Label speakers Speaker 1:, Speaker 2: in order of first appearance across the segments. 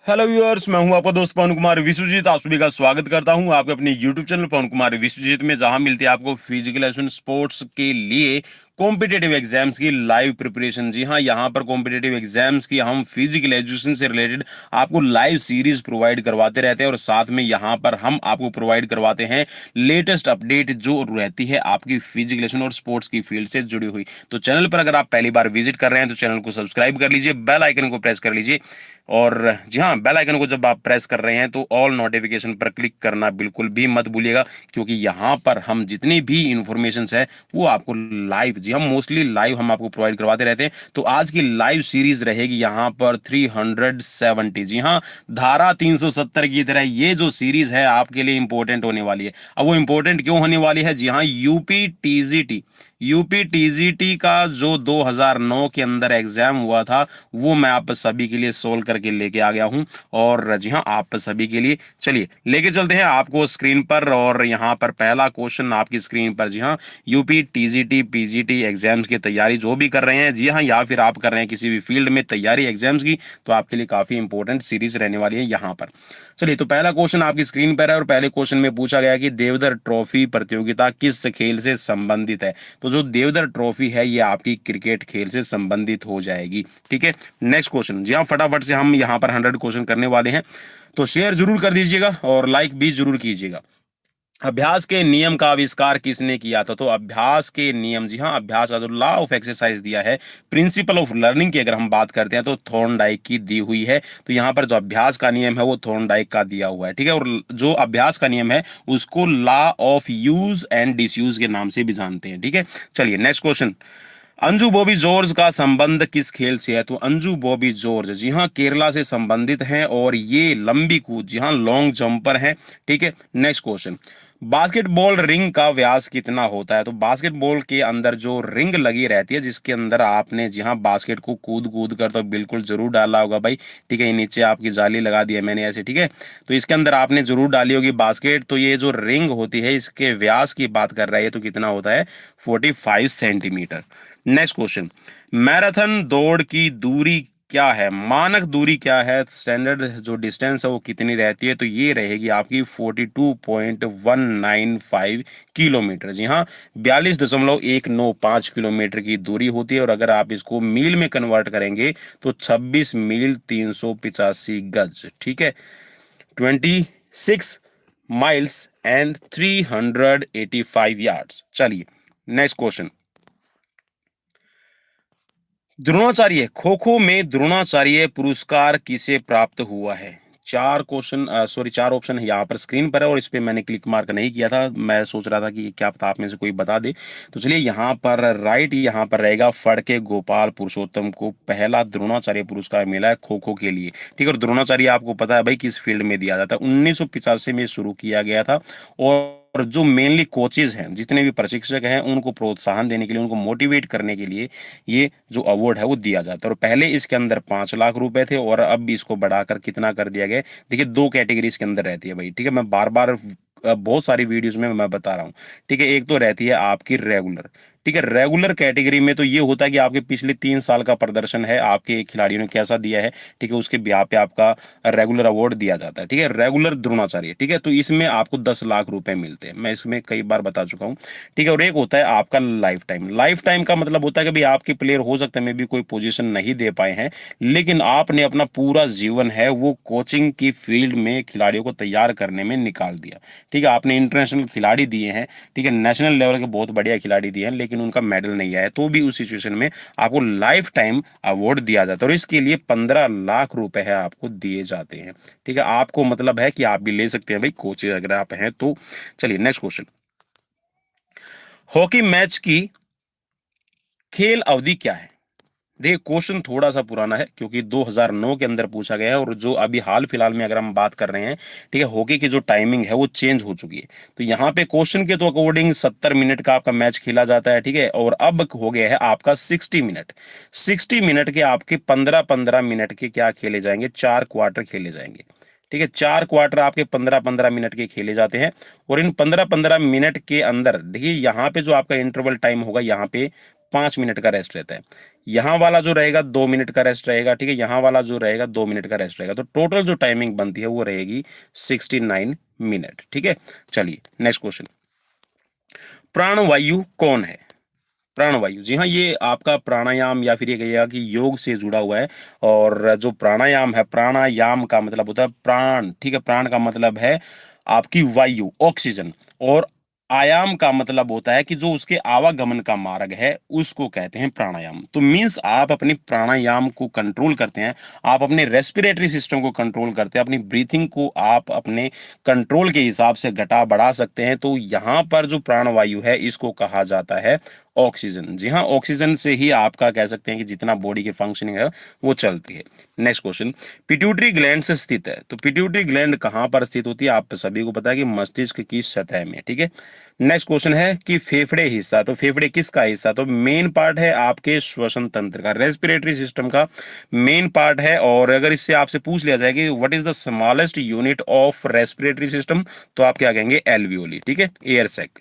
Speaker 1: Hello viewers, मैं हूं आपका दोस्त पवन कुमार विश्वजीत। आप सभी का स्वागत करता हूं आपके अपने यूट्यूब चैनल पवन कुमार विश्वजीत में, जहां मिलती है आपको फिजिकल एजुकेशन स्पोर्ट्स के लिए कॉम्पिटेटिव एग्जाम्स की लाइव प्रिपरेशन। जी हां, यहां पर कॉम्पिटेटिव एग्जाम्स की हम फिजिकल एजुकेशन से रिलेटेड आपको लाइव सीरीज प्रोवाइड करवाते रहते हैं और साथ में यहां पर हम आपको प्रोवाइड करवाते हैं लेटेस्ट अपडेट जो रहती है आपकी फिजिकल एजुकेशन और स्पोर्ट्स की फील्ड से जुड़ी हुई। तो चैनल पर अगर आप पहली बार विजिट कर रहे हैं तो चैनल को सब्सक्राइब कर लीजिए, बेल आइकन को प्रेस कर लीजिए और जी हाँ, बेल आइकन को जब आप प्रेस कर रहे हैं तो ऑल नोटिफिकेशन पर क्लिक करना बिल्कुल भी मत भूलिएगा, क्योंकि यहाँ पर हम जितनी भी इंफॉर्मेशन है वो आपको लाइव, जी हम मोस्टली लाइव हम आपको प्रोवाइड करवाते रहते हैं। तो आज की लाइव सीरीज रहेगी यहाँ पर 370। जी हाँ, धारा 370 की तरह ये जो सीरीज है आपके लिए इंपॉर्टेंट होने वाली है। अब वो इंपॉर्टेंट क्यों होने वाली है? जी हाँ, यूपी टीजीटी का जो 2009 के अंदर एग्जाम हुआ था वो मैं आप सभी के लिए सोल्व करके लेके आ गया हूं। और जी हाँ, आप सभी के लिए चलिए लेके चलते हैं आपको स्क्रीन पर। और यहाँ पर पहला क्वेश्चन आपकी स्क्रीन पर, जी हाँ, यूपी टीजीटी पीजीटी एग्जाम्स की तैयारी जो भी कर रहे हैं, जी हाँ, या फिर आप कर रहे हैं किसी भी फील्ड में तैयारी एग्जाम्स की, तो आपके लिए काफी इंपॉर्टेंट सीरीज रहने वाली है यहाँ पर। चलिए, तो पहला क्वेश्चन आपकी स्क्रीन पर है और पहले क्वेश्चन में पूछा गया कि देवधर ट्रॉफी प्रतियोगिता किस खेल से संबंधित है? तो जो देवधर ट्रॉफी है ये आपकी क्रिकेट खेल से संबंधित हो जाएगी। ठीक है, नेक्स्ट क्वेश्चन। जी हाँ, फटाफट से हम यहाँ पर 100 क्वेश्चन करने वाले हैं, तो शेयर जरूर कर दीजिएगा और लाइक भी जरूर कीजिएगा। अभ्यास के नियम का आविष्कार किसने किया था? तो अभ्यास के नियम, जी हाँ, अभ्यास का जो लॉ ऑफ एक्सरसाइज दिया है, प्रिंसिपल ऑफ लर्निंग की अगर हम बात करते हैं तो थॉर्नडाइक की दी हुई है। तो यहाँ पर जो अभ्यास का नियम है वो थॉर्नडाइक का दिया हुआ है। ठीक है, और जो अभ्यास का नियम है उसको law of use and disuse के नाम से भी जानते हैं। ठीक है, चलिए next question. Anju Bobby George का संबंध किस खेल से है? तो अंजू बॉबी जॉर्ज, जी हाँ, केरला से संबंधित हैं और ये लंबी कूद, जी हाँ, लॉन्ग जंपर हैं। ठीक है, नेक्स्ट क्वेश्चन। बास्केटबॉल रिंग का व्यास कितना होता है? तो बास्केटबॉल के अंदर जो रिंग लगी रहती है जिसके अंदर आपने, जी हाँ, बास्केट को कूद कूद कर तो बिल्कुल जरूर डाला होगा भाई। ठीक है, ये नीचे आपकी जाली लगा दी है मैंने ऐसे। ठीक है, तो इसके अंदर आपने जरूर डाली होगी बास्केट। तो ये जो रिंग होती है इसके व्यास की बात कर रहा है तो कितना होता है? 45 सेंटीमीटर। Next question. मैराथन दौड़ की दूरी क्या है? मानक दूरी क्या है? स्टैंडर्ड जो डिस्टेंस है वो कितनी रहती है? तो ये रहेगी आपकी 42.195 किलोमीटर। जी हाँ, 42.195 किलोमीटर की दूरी होती है और अगर आप इसको मील में कन्वर्ट करेंगे तो 26 मील 385 गज। ठीक है, 26 माइल्स एंड 385 यार्ड्स। चलिए नेक्स्ट क्वेश्चन। द्रोणाचार्य, खो खो में द्रोणाचार्य पुरस्कार किसे प्राप्त हुआ है? चार क्वेश्चन, सॉरी, चार ऑप्शन यहाँ पर स्क्रीन पर है और इस पे मैंने क्लिक मार्क नहीं किया था। मैं सोच रहा था कि क्या पता आप में से कोई बता दे। तो चलिए, यहाँ पर राइट यहाँ पर रहेगा, फड़के गोपाल पुरुषोत्तम को पहला द्रोणाचार्य पुरस्कार मिला है खो खो के लिए। ठीक है, और द्रोणाचार्य आपको पता है भाई किस फील्ड में दिया जाता है? 1985 में शुरू किया गया था और जो मेनली कोचेज हैं, जितने भी प्रशिक्षक हैं, उनको प्रोत्साहन देने के लिए, उनको मोटिवेट करने के लिए ये जो अवार्ड है वो दिया जाता है। और पहले इसके अंदर 5 लाख रुपए थे और अब भी इसको बढ़ाकर कितना कर दिया गया? देखिए, 2 कैटेगरी इसके अंदर रहती है भाई। ठीक है, मैं बार बार बहुत सारी वीडियोस में मैं बता रहा हूँ। ठीक है, एक तो रहती है आपकी रेगुलर। ठीक है, रेगुलर कैटेगरी में तो ये होता है कि आपके पिछले 3 साल का प्रदर्शन है, आपके खिलाड़ियों ने कैसा दिया है, ठीक है, उसके ब्याह पे आपका रेगुलर अवार्ड दिया जाता है। ठीक है, रेगुलर द्रोणाचार्य। ठीक है, तो इसमें आपको 10 लाख रुपए मिलते हैं, मैं इसमें कई बार बता चुका हूँ। ठीक है, और एक होता है आपका लाइफ टाइम। लाइफ टाइम का मतलब होता है कि भाई आपके प्लेयर हो सकते हैं मे भी कोई पोजीशन नहीं दे पाए हैं, लेकिन आपने अपना पूरा जीवन है वो कोचिंग की फील्ड में खिलाड़ियों को तैयार करने में निकाल दिया। ठीक है, आपने इंटरनेशनल खिलाड़ी दिए हैं, ठीक है, नेशनल लेवल के बहुत बढ़िया खिलाड़ी दिए हैं, लेकिन उनका मेडल नहीं आया, तो भी उस सिचुएशन में आपको लाइफ टाइम अवार्ड दिया जाता है और इसके लिए 15 लाख रुपए है आपको दिए जाते हैं। ठीक है, आपको मतलब है कि आप भी ले सकते हैं भाई, कोच अगर आप हैं तो। चलिए नेक्स्ट क्वेश्चन। हॉकी मैच की खेल अवधि क्या है? देखिए, क्वेश्चन थोड़ा सा पुराना है क्योंकि 2009 के अंदर पूछा गया है और जो अभी हाल फिलहाल में अगर हम बात कर रहे हैं, ठीक है, हॉकी की जो टाइमिंग है वो चेंज हो चुकी है। तो यहाँ पे क्वेश्चन के तो अकॉर्डिंग 70 मिनट का आपका मैच खेला जाता है। ठीक है, और अब हो गया है आपका 60 मिनट। 60 मिनट के आपके 15-15 मिनट के क्या खेले जाएंगे? 4 क्वार्टर खेले जाएंगे। ठीक है, 4 क्वार्टर आपके 15-15 मिनट के खेले जाते हैं और इन 15-15 मिनट के अंदर देखिए यहाँ पे जो आपका इंटरवल टाइम होगा, यहाँ पे 5 मिनट का रेस्ट रहता है। यहाँ वाला जो रहेगा 2 मिनट का रेस्ट रहेगा, ठीक है, यहाँ वाला जो रहेगा 2 मिनट का रेस्ट रहेगा। तो टोटल जो टाइमिंग बनती है वो रहेगी 69 मिनट, ठीक है। चलिए नेक्स्ट क्वेश्चन, प्राणवायु कौन है? प्राणवायु, जी हाँ, ये आपका प्राणायाम या फिर ये कहिएगा कि योग से जुड़ा हुआ है। और जो प्राणायाम है, प्राणायाम का मतलब होता है प्राण, ठीक है, प्राण का मतलब है आपकी वायु, ऑक्सीजन, और आयाम का मतलब होता है कि जो उसके आवागमन का मार्ग है उसको कहते हैं प्राणायाम। तो मीन्स आप अपनी प्राणायाम को कंट्रोल करते हैं, आप अपने रेस्पिरेटरी सिस्टम को कंट्रोल करते हैं, अपनी ब्रीथिंग को आप अपने कंट्रोल के हिसाब से घटा बढ़ा सकते हैं। तो यहाँ पर जो प्राणवायु है इसको कहा जाता है ऑक्सीजन। जी हाँ, ऑक्सीजन से ही आपका कह सकते हैं कि जितना बॉडी की फंक्शनिंग है वो चलती है। नेक्स्ट क्वेश्चन, पिट्यूटरी ग्लैंड से स्थित है। तो पिट्यूटरी ग्लैंड कहाँ पर स्थित होती है? आप सभी को पता है कि मस्तिष्क की सतह में, ठीक है। नेक्स्ट क्वेश्चन है कि फेफड़े हिस्सा, तो फेफड़े किसका हिस्सा? तो मेन पार्ट है आपके श्वसन तंत्र का, रेस्पिरेटरी सिस्टम का मेन पार्ट है। और अगर इससे आपसे पूछ लिया जाए कि what is the smallest unit of respiratory system, तो आप क्या कहेंगे? एल्वियोली, ठीक है, air sac.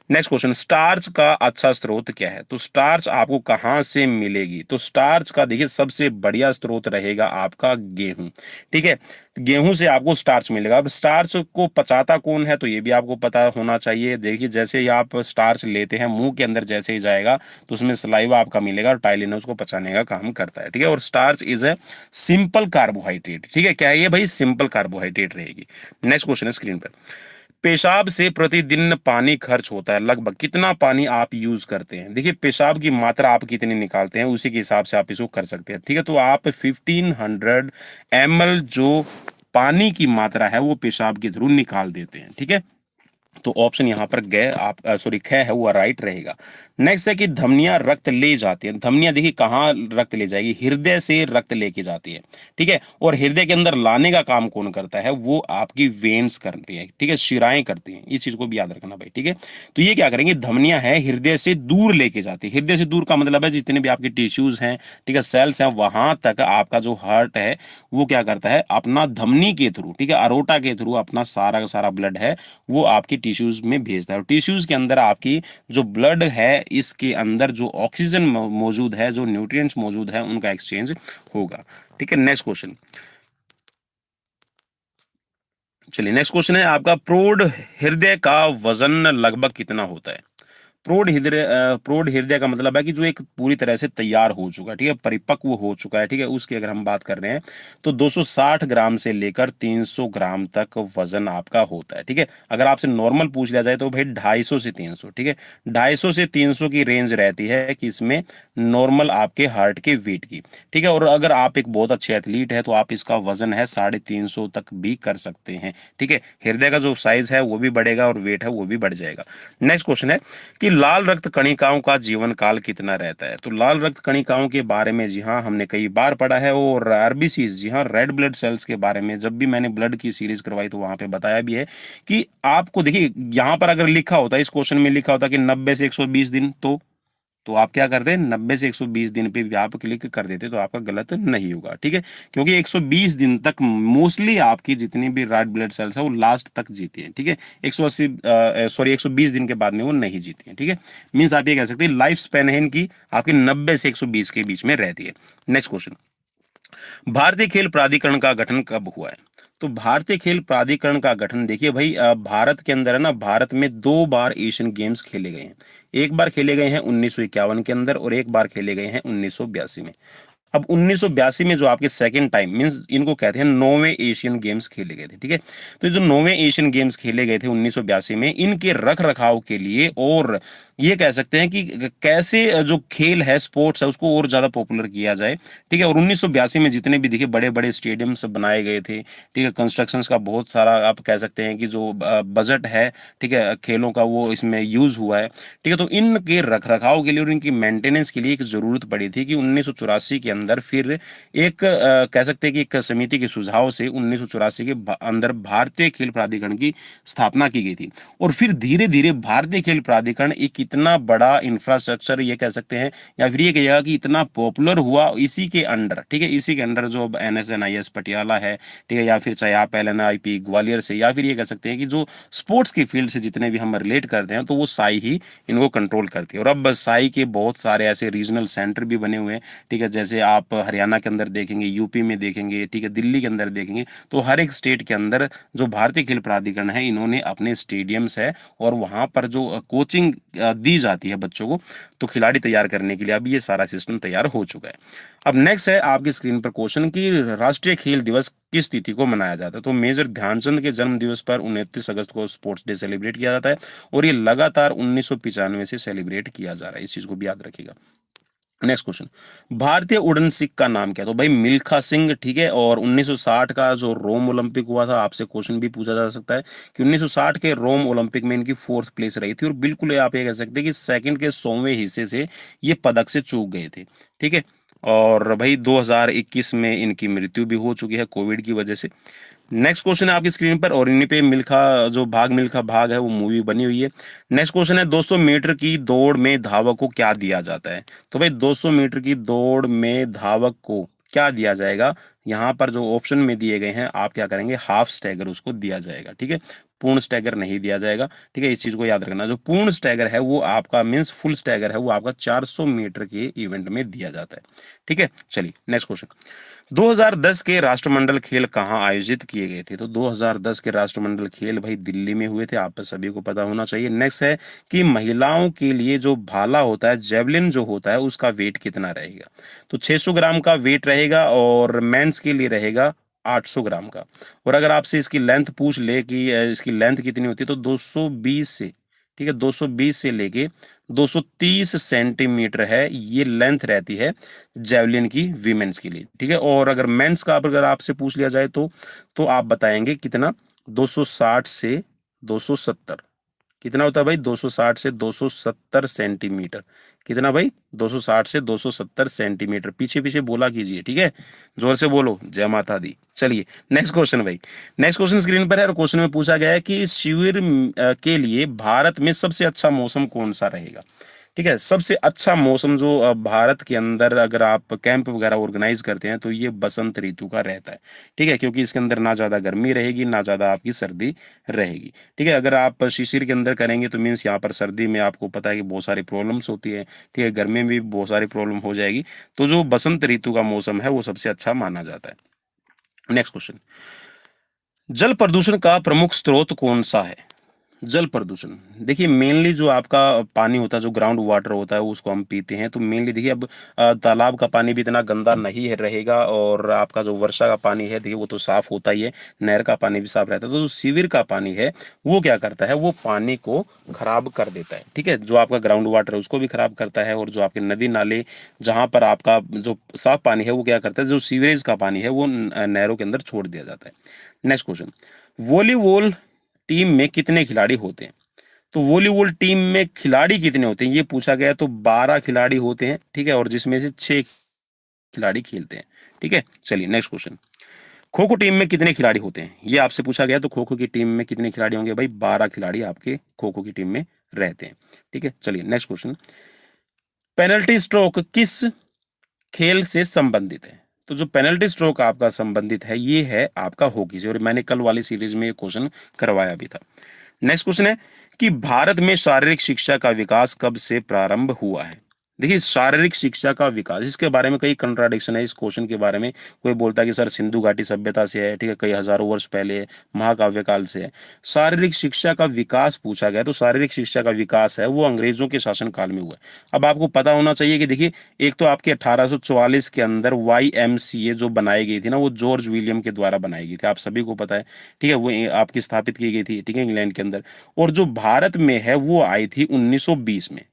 Speaker 1: Next question, starch का अच्छा स्रोत क्या है? तो स्टार्च आपको कहां से मिलेगी? तो स्टार्च का देखिए सबसे बढ़िया स्रोत रहेगा आपका गेहूं, ठीक है। गेहूं से आपको स्टार्च मिलेगा। अब स्टार्च को पचाता कौन है? तो ये भी आपको पता होना चाहिए। देखिए जैसे ही आप स्टार्च लेते हैं, मुंह के अंदर जैसे ही जाएगा तो उसमें सलाइवा आपका मिलेगा और टाइलिन उसको पचाने का काम करता है, ठीक है। और starch is a simple carbohydrate, ठीक है। क्या है ये भाई? सिंपल कार्बोहाइड्रेट रहेगी। नेक्स्ट क्वेश्चन है स्क्रीन पर, पेशाब से प्रतिदिन पानी खर्च होता है, लगभग कितना पानी आप यूज करते हैं? देखिए पेशाब की मात्रा आप कितनी निकालते हैं उसी के हिसाब से आप इसको कर सकते हैं, ठीक है। तो आप 1500 ml जो पानी की मात्रा है वो पेशाब के थ्रू निकाल देते हैं, ठीक है। तो ऑप्शन यहाँ पर गए आप सॉरी ख है वो राइट रहेगा। नेक्स्ट है कि धमनियां रक्त ले जाती हैं। धमनियां देखिए कहाँ रक्त ले जाएगी? हृदय से रक्त लेके जाती है, ठीक है। और हृदय के अंदर लाने का काम कौन करता है? वो आपकी वेन्स करती है, ठीक है, शिराएं करती हैं। इस चीज को भी याद रखना भाई, ठीक है। तो ये क्या करेंगे? धमनियां है हृदय से दूर लेके जाती है। हृदय से दूर का मतलब है जितने भी आपके टिश्यूज हैं, ठीक है, सेल्स हैं, वहां तक आपका जो हार्ट है वो क्या करता है? अपना धमनी के थ्रू, ठीक है, अरोटा के थ्रू अपना सारा का सारा ब्लड है वो आपकी टिश्यूज में भेजता है। और टिश्यूज के अंदर आपकी जो ब्लड है इसके अंदर जो ऑक्सीजन मौजूद है, जो न्यूट्रिएंट्स मौजूद है, उनका एक्सचेंज होगा, ठीक है। नेक्स्ट क्वेश्चन, चलिए नेक्स्ट क्वेश्चन है आपका, प्रौढ़ हृदय का वजन लगभग कितना होता है? प्रौढ़ हृदय का मतलब है कि जो एक पूरी तरह से तैयार हो चुका है, ठीक है, परिपक्व हो चुका है, ठीक है, उसकी अगर हम बात कर रहे हैं तो 260 ग्राम से लेकर 300 ग्राम तक वजन आपका होता है, ठीक है। अगर आपसे नॉर्मल पूछ लिया जाए तो भाई 250 से 300, ठीक है, 250 से 300 की रेंज रहती है कि इसमें नॉर्मल आपके हार्ट के वेट की, ठीक है। और अगर आप एक बहुत अच्छे एथलीट है तो आप इसका वजन है 350 तक भी कर सकते हैं, ठीक है। हृदय का जो साइज है वो भी बढ़ेगा और वेट है वो भी बढ़ जाएगा। नेक्स्ट क्वेश्चन है कि लाल रक्त कणिकाओं का जीवन काल कितना रहता है? तो लाल रक्त कणिकाओं के बारे में जी हाँ हमने कई बार पढ़ा है। और आरबीसी, जी हाँ, रेड ब्लड सेल्स के बारे में जब भी मैंने ब्लड की सीरीज करवाई तो वहां पे बताया भी है कि आपको देखिए यहाँ पर अगर लिखा होता, इस क्वेश्चन में लिखा होता कि 90 से 120 दिन, तो आप क्या करते हैं? 90 से 120 दिन पे भी आप क्लिक कर देते तो आपका गलत नहीं होगा, ठीक है। क्योंकि 120 दिन तक मोस्टली आपकी जितनी भी रेड ब्लड सेल्स है वो लास्ट तक जीती है, ठीक है। 120 दिन के बाद में वो नहीं जीती है, ठीक है। मीन्स आप ये कह सकते हैं लाइफ स्पैन है इनकी आपकी 90 से 120 के बीच में रहती है। नेक्स्ट क्वेश्चन, भारतीय खेल प्राधिकरण का गठन कब हुआ है? तो भारतीय खेल प्राधिकरण का गठन देखिए भाई, भारत के अंदर है ना, भारत में 2 बार एशियन गेम्स खेले गए हैं। एक बार खेले गए हैं 1951 के अंदर और एक बार खेले गए हैं 1982 में। अब 1982 में जो आपके सेकंड टाइम मींस इनको कहते हैं 9वें एशियन गेम्स खेले गए थे, ठीक है। तो ये जो 9वें एशियन गेम्स खेले गए थे 1982 में, इनके रख रखाव के लिए और ये कह सकते हैं कि कैसे जो खेल है, स्पोर्ट्स है, उसको और ज्यादा पॉपुलर किया जाए, ठीक है। और 1982 में जितने भी देखिए बड़े बड़े स्टेडियम्स बनाए गए थे, ठीक है, कंस्ट्रक्शंस का बहुत सारा आप कह सकते हैं कि जो बजट है, ठीक है, खेलों का वो इसमें यूज हुआ है, ठीक है। तो इनके रख रखाव के लिए और इनकी मेंटेनेंस के लिए एक जरूरत पड़ी थी कि 1984 के अंदर फिर एक कह सकते हैं कि एक समिति के सुझाव से 1984 के अंदर भारतीय खेल प्राधिकरण की स्थापना की गई थी। और फिर धीरे धीरे भारतीय खेल प्राधिकरण एक इतना बड़ा इंफ्रास्ट्रक्चर ये कह सकते हैं, या फिर ये कहिएगा कि इतना पॉपुलर हुआ इसी के अंडर, ठीक है, इसी के अंडर जो NSNIS पटियाला है, ठीक है, या फिर चाहे आप LNIP ग्वालियर से, या फिर ये कह सकते हैं कि जो स्पोर्ट्स की फील्ड से जितने भी हम रिलेट करते हैं तो वो साई ही इनको कंट्रोल करती है। और अब साई के बहुत सारे ऐसे रीजनल सेंटर भी बने हुए हैं, ठीक है, जैसे आप हरियाणा के अंदर देखेंगे, यूपी में देखेंगे, ठीक है, दिल्ली के अंदर देखेंगे, तो हर एक स्टेट के अंदर जो भारतीय खेल प्राधिकरण है इन्होंने अपने स्टेडियम्स है और वहाँ पर जो कोचिंग दी जाती है बच्चों को, तो खिलाड़ी तैयार करने के लिए अब ये सारा सिस्टम तैयार हो चुका है। अब नेक्स्ट है आपकी स्क्रीन पर क्वेश्चन कि राष्ट्रीय खेल दिवस किस तिथि को मनाया जाता है। तो मेजर ध्यानचंद के जन्म दिवस पर 29 अगस्त को स्पोर्ट्स डे सेलिब्रेट किया जाता है और ये लगातार 1995 से सेलिब्रेट किया जा रहा है, इस चीज को भी याद रखिएगा। नेक्स्ट क्वेश्चन, भारतीय उड़न सिख का नाम क्या? तो भाई मिल्खा सिंह, ठीक है। और 1960 का जो रोम ओलंपिक हुआ था, आपसे क्वेश्चन भी पूछा जा सकता है कि 1960 के रोम ओलंपिक में इनकी 4th प्लेस रही थी और बिल्कुल आप ये कह सकते हैं कि सेकंड के 100वें हिस्से से ये पदक से चूक गए थे, ठीक है। और भाई 2021 में इनकी मृत्यु भी हो चुकी है कोविड की वजह से। नेक्स्ट क्वेश्चन है आपकी स्क्रीन पर, और इन्हीं पे मिल्खा भाग है वो मूवी बनी हुई है। नेक्स्ट क्वेश्चन है 200 मीटर की दौड़ में धावक को क्या दिया जाता है? तो भाई 200 मीटर की दौड़ में धावक को क्या दिया जाएगा? यहाँ पर जो ऑप्शन में दिए गए हैं आप क्या करेंगे, हाफ स्टैगर उसको दिया जाएगा, ठीक है, पूर्ण स्टैगर नहीं दिया जाएगा, ठीक है, इस चीज को याद रखना। जो पूर्ण स्टैगर है वो आपका मीन्स फुल स्टैगर है वो आपका 400 मीटर के इवेंट में दिया जाता है, ठीक है। चलिए नेक्स्ट क्वेश्चन, 2010 के राष्ट्रमंडल खेल कहाँ आयोजित किए गए थे? तो 2010 के राष्ट्रमंडल खेल भाई दिल्ली में हुए थे, आप सभी को पता होना चाहिए। नेक्स्ट है कि महिलाओं के लिए जो भाला होता है, जेवलिन जो होता है, उसका वेट कितना रहेगा? तो 600 ग्राम का वेट रहेगा और मेंस के लिए रहेगा 800 ग्राम का। और अगर आपसे इसकी लेंथ पूछ ले कि इसकी लेंथ कितनी होती है, तो 220 से, ठीक है, 220 से लेके 230 सेंटीमीटर है ये लेंथ रहती है जेवलिन की वीमेंस के लिए, ठीक है। और अगर मेंस का अगर आपसे पूछ लिया जाए तो आप बताएंगे कितना, 260 से 270, कितना होता है भाई, 260 से 270 सेंटीमीटर। कितना भाई, 260 से 270 सेंटीमीटर। पीछे पीछे बोला कीजिए, ठीक है, जोर से बोलो, जय माता दी। चलिए नेक्स्ट क्वेश्चन भाई, नेक्स्ट क्वेश्चन स्क्रीन पर है और क्वेश्चन में पूछा गया है कि शिविर के लिए भारत में सबसे अच्छा मौसम कौन सा रहेगा? ठीक है, सबसे अच्छा मौसम जो भारत के अंदर अगर आप कैंप वगैरह ऑर्गेनाइज करते हैं तो ये बसंत ऋतु का रहता है, ठीक है, क्योंकि इसके अंदर ना ज़्यादा गर्मी रहेगी ना ज़्यादा आपकी सर्दी रहेगी, ठीक है। अगर आप शिशिर के अंदर करेंगे तो मीन्स यहाँ पर सर्दी में आपको पता है कि बहुत सारी प्रॉब्लम्स होती है, ठीक है, गर्मी में भी बहुत सारी प्रॉब्लम हो जाएगी। तो जो बसंत ऋतु का मौसम है वो सबसे अच्छा माना जाता है। नेक्स्ट क्वेश्चन, जल प्रदूषण का प्रमुख स्रोत कौन सा है? जल प्रदूषण, देखिए मेनली जो आपका पानी होता है, जो ग्राउंड वाटर होता है उसको हम पीते हैं, तो मेनली देखिए अब तालाब का पानी भी इतना गंदा नहीं है रहेगा, और आपका जो वर्षा का पानी है देखिए वो तो साफ होता ही है, नहर का पानी भी साफ रहता है। तो जो सीवर का पानी है वो क्या करता है, वो पानी को खराब कर देता है, ठीक है, जो आपका ग्राउंड वाटर है उसको भी खराब करता है, और जो आपके नदी नाले जहाँ पर आपका जो साफ पानी है वो क्या करता है, जो सीवरेज का पानी है वो नहरों के अंदर छोड़ दिया जाता है। नेक्स्ट क्वेश्चन, वॉलीबॉल टीम में कितने खिलाड़ी होते हैं? तो वॉलीबॉल टीम में खिलाड़ी कितने होते हैं ये पूछा गया, तो 12 खिलाड़ी होते हैं, ठीक है, और जिसमें से 6 खिलाड़ी खेलते हैं, ठीक है। चलिए next question, kho kho team में कितने खिलाड़ी होते हैं ये आपसे पूछा गया, तो खो खो की टीम में कितने खिलाड़ी होंगे भाई? 12 खिलाड़ी आपके खो खो की टीम में रहते हैं, ठीक है। चलिए नेक्स्ट क्वेश्चन, पेनल्टी स्ट्रोक किस खेल से संबंधित है? तो जो पेनल्टी स्ट्रोक आपका संबंधित है ये है आपका हॉकी से, और मैंने कल वाली सीरीज में ये क्वेश्चन करवाया भी था। नेक्स्ट क्वेश्चन है कि भारत में शारीरिक शिक्षा का विकास कब से प्रारंभ हुआ है? देखिए शारीरिक शिक्षा का विकास, इसके बारे में कई कंट्राडिक्शन है इस क्वेश्चन के बारे में। कोई बोलता है कि सर सिंधु घाटी सभ्यता से है, ठीक है, कई हजारों वर्ष पहले है, महाकाव्य काल से है। शारीरिक शिक्षा का विकास पूछा गया, तो शारीरिक शिक्षा का विकास है वो अंग्रेजों के शासन काल में हुआ है। अब आपको पता होना चाहिए कि देखिए एक तो आपके 1844 के अंदर YMCA जो बनाई गई थी ना, वो जॉर्ज विलियम के द्वारा बनाई गई थी, आप सभी को पता है, ठीक है, वो आपकी स्थापित की गई थी, ठीक है, इंग्लैंड के अंदर। और जो भारत में है वो आई थी 1920 में,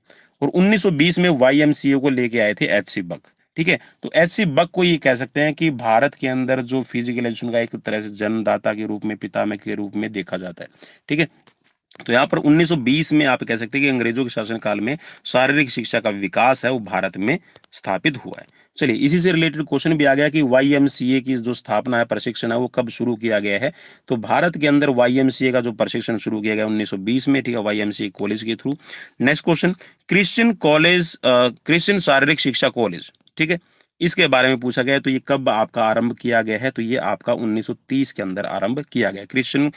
Speaker 1: और 1920 में YMCA को लेके आए थे HC बक, ठीक है। तो HC बक को ये कह सकते हैं कि भारत के अंदर जो फिजिकल एजुकेशन का एक तरह से जन्मदाता के रूप में, पितामह के रूप में देखा जाता है, ठीक है। तो यहाँ पर 1920 में आप कह सकते हैं कि अंग्रेजों के शासन काल में शारीरिक शिक्षा का विकास है वो भारत में स्थापित हुआ है। चलिए इसी से रिलेटेड क्वेश्चन भी आ गया कि YMCA की जो स्थापना है, प्रशिक्षण है, वो कब शुरू किया गया है। तो भारत के अंदर YMCA का जो प्रशिक्षण शुरू किया गया 1920 में, ठीक है, YMCA कॉलेज के through. Next question, Christian college, Christian शारीरिक शिक्षा कॉलेज, ठीक है, इसके बारे में पूछा गया है। तो ये कब आपका आरंभ किया गया है, तो ये आपका 1930 के अंदर आरंभ किया गया, क्रिश्चियन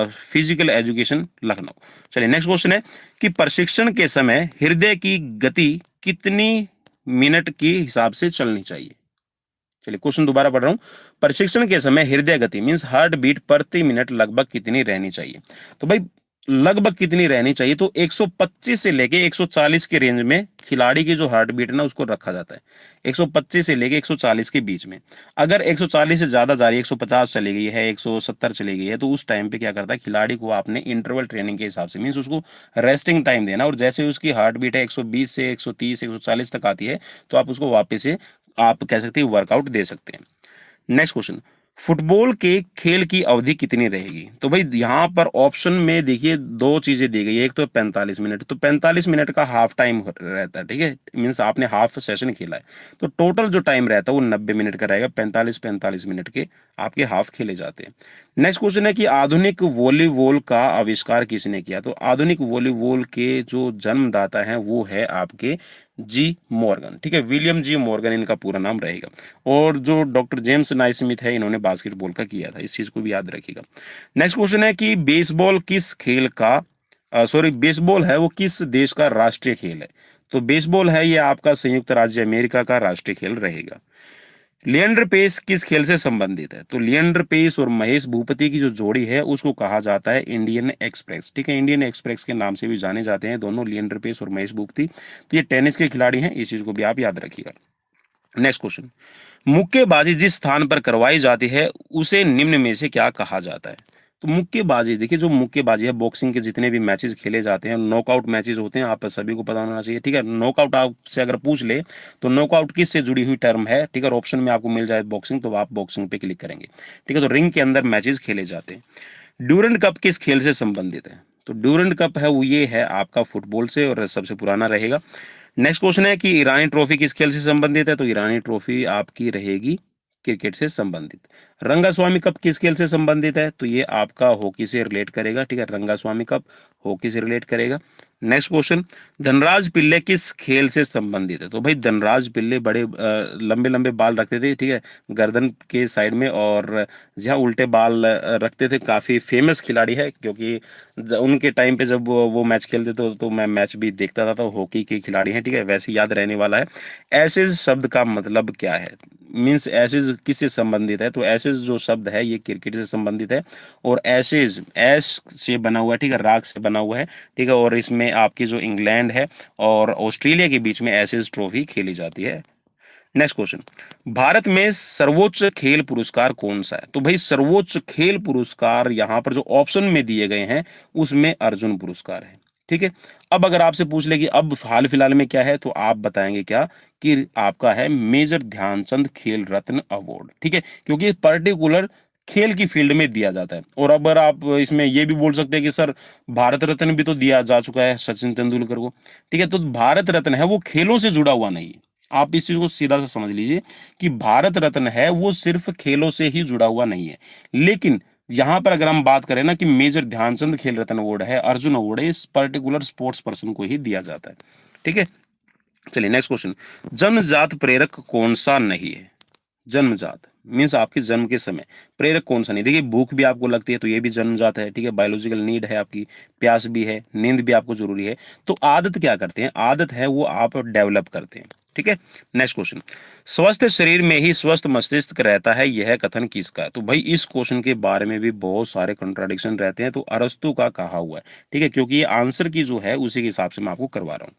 Speaker 1: फिजिकल एजुकेशन लखनऊ। चलिए नेक्स्ट क्वेश्चन है कि प्रशिक्षण के समय हृदय की गति कितनी मिनट के हिसाब से चलनी चाहिए। चलिए क्वेश्चन दोबारा पढ़ रहा हूं, प्रशिक्षण के समय हृदय गति मींस हार्ट बीट प्रति मिनट लगभग कितनी रहनी चाहिए। तो भाई लगभग कितनी रहनी चाहिए, तो 125 से लेके 140 के रेंज में खिलाड़ी की जो हार्ट बीट है ना उसको रखा जाता है, 125 से लेके 140 के बीच में। अगर 140 से ज्यादा जा रही है, 150 चली गई है, 170 चली गई है, तो उस टाइम पे क्या करता है खिलाड़ी को आपने इंटरवल ट्रेनिंग के हिसाब से मींस उसको रेस्टिंग टाइम देना, और जैसे उसकी हार्ट बीट है 120 से 130 140 तक आती है तो आप उसको वापस से आप कह सकते हैं वर्कआउट दे सकते हैं। नेक्स्ट क्वेश्चन, फुटबॉल के खेल की अवधि कितनी रहेगी। तो भाई यहाँ पर ऑप्शन में देखिए दो चीजें दी गई है, एक तो 45 मिनट, तो 45 मिनट का हाफ टाइम रहता है, ठीक है, मीन्स आपने हाफ सेशन खेला है, तो टोटल जो टाइम रहता है वो 90 मिनट का रहेगा, 45 मिनट के आपके हाफ खेले जाते हैं। नेक्स्ट क्वेश्चन है कि आधुनिक वॉलीबॉल का आविष्कार किसने किया। तो आधुनिक वॉलीबॉल के जो जन्मदाता हैं वो है आपके जी मॉर्गन, ठीक है, विलियम जी मॉर्गन इनका पूरा नाम रहेगा। और जो डॉक्टर जेम्स नाइस्मिथ है इन्होंने बास्केटबॉल का किया था, इस चीज को भी याद रखिएगा। नेक्स्ट क्वेश्चन है कि बेसबॉल किस खेल का बेसबॉल है वो किस देश का राष्ट्रीय खेल है। तो बेसबॉल है ये आपका संयुक्त राज्य अमेरिका का राष्ट्रीय खेल रहेगा। लिएंडर पेस किस खेल से संबंधित है। तो लिएंडर पेस और महेश भूपति की जो जोड़ी है उसको कहा जाता है इंडियन एक्सप्रेस, ठीक है, इंडियन एक्सप्रेस के नाम से भी जाने जाते हैं दोनों, लिएंडर पेस और महेश भूपति। तो ये टेनिस के खिलाड़ी हैं, इस चीज को भी आप याद रखिएगा। नेक्स्ट क्वेश्चन, मुक्केबाजी जिस स्थान पर करवाई जाती है उसे निम्न में से क्या कहा जाता है। तो मुक्केबाजी देखिए, जो मुक्केबाजी है बॉक्सिंग के जितने भी मैचेस खेले जाते हैं नॉकआउट मैचेस होते हैं, आप सभी को पता होना चाहिए, ठीक है। नॉकआउट आपसे अगर पूछ ले तो नॉकआउट किस से जुड़ी हुई टर्म है, ठीक है, ऑप्शन में आपको मिल जाए बॉक्सिंग तो आप बॉक्सिंग पे क्लिक करेंगे, ठीक है। तो रिंग के अंदर मैचेस खेले जाते हैं। ड्यूरेंट कप किस खेल से संबंधित है। तो ड्यूरेंट कप है वो ये है आपका फुटबॉल से और सबसे पुराना रहेगा। नेक्स्ट क्वेश्चन है कि ईरानी ट्रॉफी किस खेल से संबंधित है। तो ईरानी ट्रॉफी आपकी रहेगी क्रिकेट से संबंधित। रंगास्वामी कप किस खेल से संबंधित है। तो ये आपका हॉकी से रिलेट करेगा, ठीक है, रंगास्वामी कप हॉकी से रिलेट करेगा। नेक्स्ट क्वेश्चन, धनराज पिल्ले किस खेल से संबंधित है। तो भाई धनराज पिल्ले बड़े लंबे लंबे बाल रखते थे, ठीक है, गर्दन के साइड में, और जहाँ उल्टे बाल रखते थे, काफी फेमस खिलाड़ी है, क्योंकि उनके टाइम पे जब वो मैच खेलते थे तो मैं मैच भी देखता था, तो हॉकी के खिलाड़ी हैं, ठीक है, वैसे याद रहने वाला है। एसेज शब्द का मतलब क्या है, मीन्स एसेज किससे संबंधित है। तो एसेज जो शब्द है ये क्रिकेट से संबंधित है, और एसेज एस से बना हुआ है, ठीक है, राग से बना हुआ है, ठीक है, और इसमें आपकी जो इंग्लैंड है और ऑस्ट्रेलिया के बीच में एसेज ट्रॉफी खेली जाती है। नेक्स्ट क्वेश्चन, भारत में सर्वोच्च खेल पुरस्कार कौन सा है। तो भाई सर्वोच्च खेल पुरस्कार यहाँ पर जो ऑप्शन में दिए गए हैं उसमें अर्जुन पुरस्कार है, ठीक है। अब अगर आपसे पूछ ले कि अब हाल फिलहाल में क्या है, तो आप बताएंगे क्या कि आपका है मेजर ध्यानचंद खेल रत्न अवार्ड, ठीक है, क्योंकि पर्टिकुलर खेल की फील्ड में दिया जाता है। और अगर आप इसमें ये भी बोल सकते हैं कि सर भारत रत्न भी तो दिया जा चुका है सचिन तेंदुलकर को, ठीक है, तो भारत रत्न है वो खेलों से जुड़ा हुआ नहीं है। आप इस चीज को सीधा सा समझ लीजिए कि भारत रत्न है वो सिर्फ खेलों से ही जुड़ा हुआ नहीं है। लेकिन यहां पर अगर हम बात करें ना कि मेजर ध्यानचंद खेल रत्न अवार्ड है, अर्जुन अवार्ड है, इस पर्टिकुलर स्पोर्ट्स पर्सन को ही दिया जाता है, ठीक है। चलिए नेक्स्ट क्वेश्चन, जन्मजात प्रेरक कौन सा नहीं है। जन्मजात मीन्स आपके जन्म के समय प्रेरक कौन सा नहीं। देखिए भूख भी आपको लगती है तो ये भी जन्मजात है, ठीक है, बायोलॉजिकल नीड है आपकी, प्यास भी है, नींद भी आपको जरूरी है। तो आदत क्या करते हैं, आदत है वो आप डेवलप करते हैं, ठीक है। नेक्स्ट क्वेश्चन, स्वस्थ शरीर में ही स्वस्थ मस्तिष्क रहता है, यह कथन किसका है। तो भाई इस क्वेश्चन के बारे में भी बहुत सारे कंट्राडिक्शन रहते हैं, तो अरस्तु का कहा हुआ है, ठीक है, क्योंकि ये आंसर की जो है उसी के हिसाब से मैं आपको करवा रहा हूँ।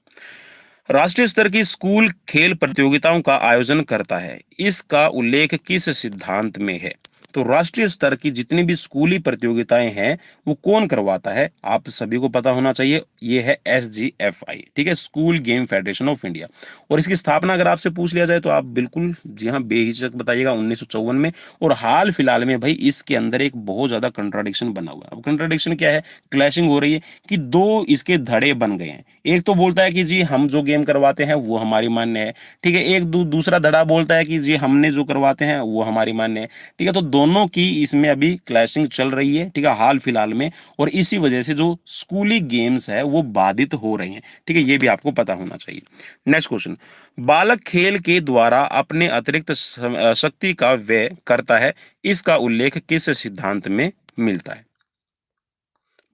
Speaker 1: राष्ट्रीय स्तर की स्कूल खेल प्रतियोगिताओं का आयोजन करता है, इसका उल्लेख किस सिद्धांत में है। तो राष्ट्रीय स्तर की जितनी भी स्कूली प्रतियोगिताएं हैं वो कौन करवाता है, आप सभी को पता होना चाहिए, ये है SGFI, ठीक है, school game federation of India. और इसकी स्थापना अगर आपसे पूछ लिया जाए तो आप बिल्कुल जी हाँ बेहिचक बताइएगा 1954 में। और हाल फिलहाल में भाई इसके अंदर एक बहुत ज्यादा कंट्राडिक्शन बना हुआ है। अब कंट्राडिक्शन क्या है, क्लैशिंग हो रही है कि दो इसके धड़े बन गए हैं। एक तो बोलता है कि जी हम जो गेम क्लेम करवाते हैं वो हमारी मान्य है, ठीक है। एक दूसरा धड़ा बोलता है कि जी हमने जो करवाते हैं वो हमारी मान्य है, ठीक है। तो दोनों की इसमें अभी क्लैशिंग चल रही है, ठीक है, हाल फिलहाल में, और इसी वजह से जो स्कूली गेम्स है वो बाधित हो रही हैं, ठीक है, ये भी आपको पता होना चाहिए। नेक्स्ट क्वेश्चन, बालक खेल के द्वारा अपने अतिरिक्त शक्ति का व्यय करता है, इसका उल्लेख किस सिद्धांत में मिलता है?